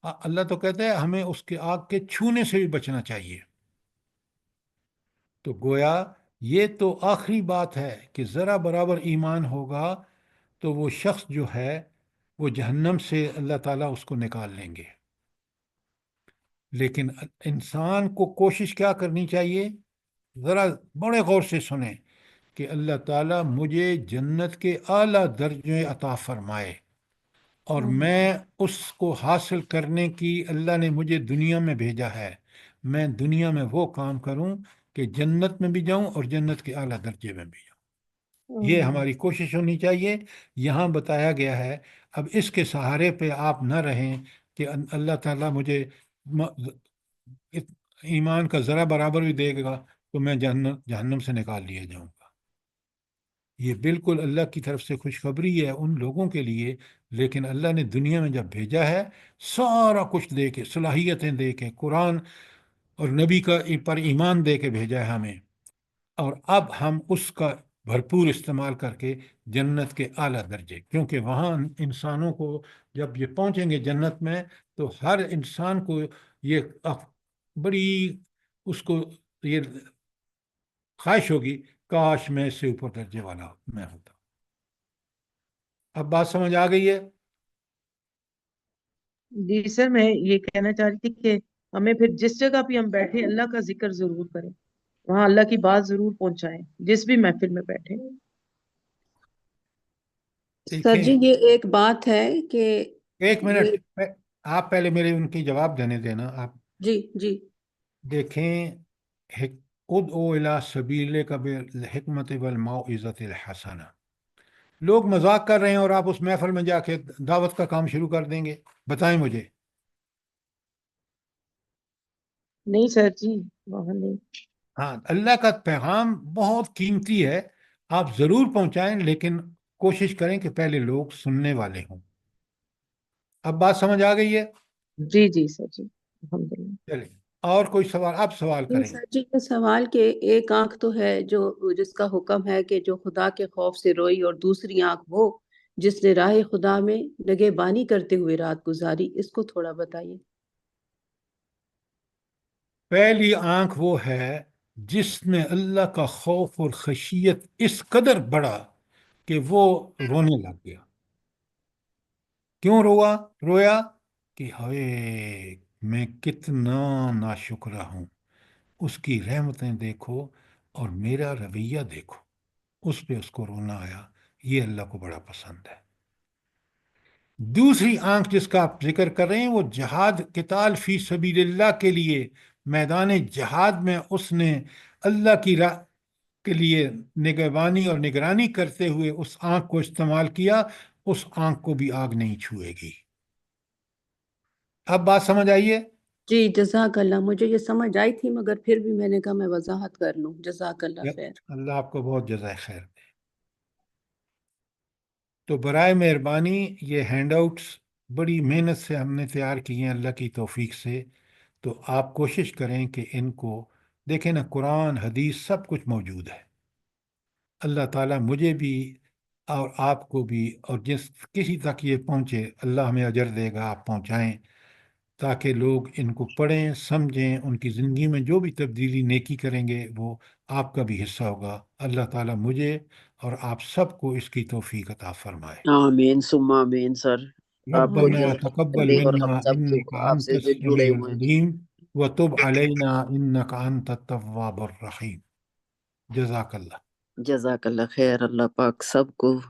اللہ تو کہتا ہے ہمیں اس کے آگ کے چھونے سے بھی بچنا چاہیے۔ تو گویا یہ تو آخری بات ہے کہ ذرا برابر ایمان ہوگا تو وہ شخص جو ہے وہ جہنم سے اللہ تعالیٰ اس کو نکال لیں گے۔ لیکن انسان کو کوشش کیا کرنی چاہیے؟ ذرا بڑے غور سے سنیں کہ اللہ تعالیٰ مجھے جنت کے اعلیٰ درجے عطا فرمائے، اور میں اس کو حاصل کرنے کی اللہ نے مجھے دنیا میں بھیجا ہے، میں دنیا میں وہ کام کروں کہ جنت میں بھی جاؤں اور جنت کے اعلیٰ درجے میں بھی جاؤں۔ یہ ہماری کوشش ہونی چاہیے۔ یہاں بتایا گیا ہے، اب اس کے سہارے پہ آپ نہ رہیں کہ اللہ تعالیٰ مجھے ایمان کا ذرا برابر بھی دے گا تو میں جہنم سے نکال لیا جاؤں گا۔ یہ بالکل اللہ کی طرف سے خوشخبری ہے ان لوگوں کے لیے، لیکن اللہ نے دنیا میں جب بھیجا ہے سارا کچھ دے کے، صلاحیتیں دے کے، قرآن اور نبی کا پر ایمان دے کے بھیجا ہے ہمیں۔ اور اب ہم اس کا بھرپور استعمال کر کے جنت کے اعلیٰ درجے، کیونکہ وہاں انسانوں کو جب یہ پہنچیں گے جنت میں تو ہر انسان کو یہ بڑی اس کو یہ خواہش ہوگی کاش میں اس سے اوپر درجے والا میں ہوتا۔ اب بات سمجھ آ گئی ہے؟ جی سر، میں یہ کہنا چاہ رہی تھی کہ ہمیں پھر جس جگہ بھی ہم بیٹھے اللہ کا ذکر ضرور کریں، وہاں اللہ کی بات ضرور پہنچائیں جس بھی محفل میں بیٹھے۔ سر دیکھیں جی یہ ایک بات ہے کہ ایک یہ منٹ، آپ پہلے میرے ان کی جواب دینے دینا۔ آپ جی جی دیکھیں، ادعو الی سبیلک بالحکمت والموعظۃ الحسنہ، لوگ مذاق کر رہے ہیں اور آپ اس محفل میں جا کے دعوت کا کام شروع کر دیں گے؟ بتائیں مجھے۔ نہیں سر جی، وہاں نہیں۔ ہاں، اللہ کا پیغام بہت قیمتی ہے، آپ ضرور پہنچائیں، لیکن کوشش کریں کہ پہلے لوگ سننے والے ہوں۔ اب بات سمجھ آ گئی ہے؟ جی جی سر جی، الحمدللہ۔ چلیں، اور کوئی سوال؟ آپ سوال جی کریں۔ سر جی یہ سوال کہ ایک آنکھ تو ہے جو جس کا حکم ہے کہ جو خدا کے خوف سے روئی، اور دوسری آنکھ وہ جس نے راہ خدا میں نگہبانی کرتے ہوئے رات گزاری، اس کو تھوڑا بتائیے۔ پہلی آنکھ وہ ہے جس میں اللہ کا خوف اور خشیت اس قدر بڑھا کہ وہ رونے لگ گیا۔ کیوں رویا؟ کہ ہائے میں کتنا ناشکرہ ہوں، اس کی رحمتیں دیکھو اور میرا رویہ دیکھو، اس پہ اس کو رونا آیا۔ یہ اللہ کو بڑا پسند ہے۔ دوسری آنکھ جس کا آپ ذکر کر رہے ہیں وہ جہاد، قتال فی سبیل اللہ کے لیے میدان جہاد میں اس نے اللہ کی راہ کے لیے نگہبانی اور نگرانی کرتے ہوئے اس آنکھ کو استعمال کیا، اس آنکھ کو بھی آگ نہیں چھوئے گی۔ اب بات سمجھ آئیے؟ جی جزاک اللہ، مجھے یہ سمجھ آئی تھی مگر پھر بھی میں نے کہا میں وضاحت کر لوں۔ جزاک اللہ خیر۔ اللہ آپ کو بہت جزائے خیر دے۔ تو برائے مہربانی یہ ہینڈ آؤٹس بڑی محنت سے ہم نے تیار کی ہیں اللہ کی توفیق سے، تو آپ کوشش کریں کہ ان کو دیکھیں نا، قرآن حدیث سب کچھ موجود ہے۔ اللہ تعالیٰ مجھے بھی اور آپ کو بھی اور جس کسی تک یہ پہنچے اللہ ہمیں اجر دے گا، آپ پہنچائیں تاکہ لوگ ان کو پڑھیں، سمجھیں، ان کی زندگی میں جو بھی تبدیلی نیکی کریں گے وہ آپ کا بھی حصہ ہوگا۔ اللہ تعالیٰ مجھے اور آپ سب کو اس کی توفیق عطا فرمائے۔ آمین ثم آمین سر۔ آپ کو ربنا جزائے تقبل تبلیغ اور ہم منا سب انك کو آپ انت سے جو جڑے السميع ہوئے ہیں۔ العليم وتب علينا انك انت التواب الرحيم۔ جزاک اللہ۔ جزاک اللہ خیر، اللہ پاک سب کو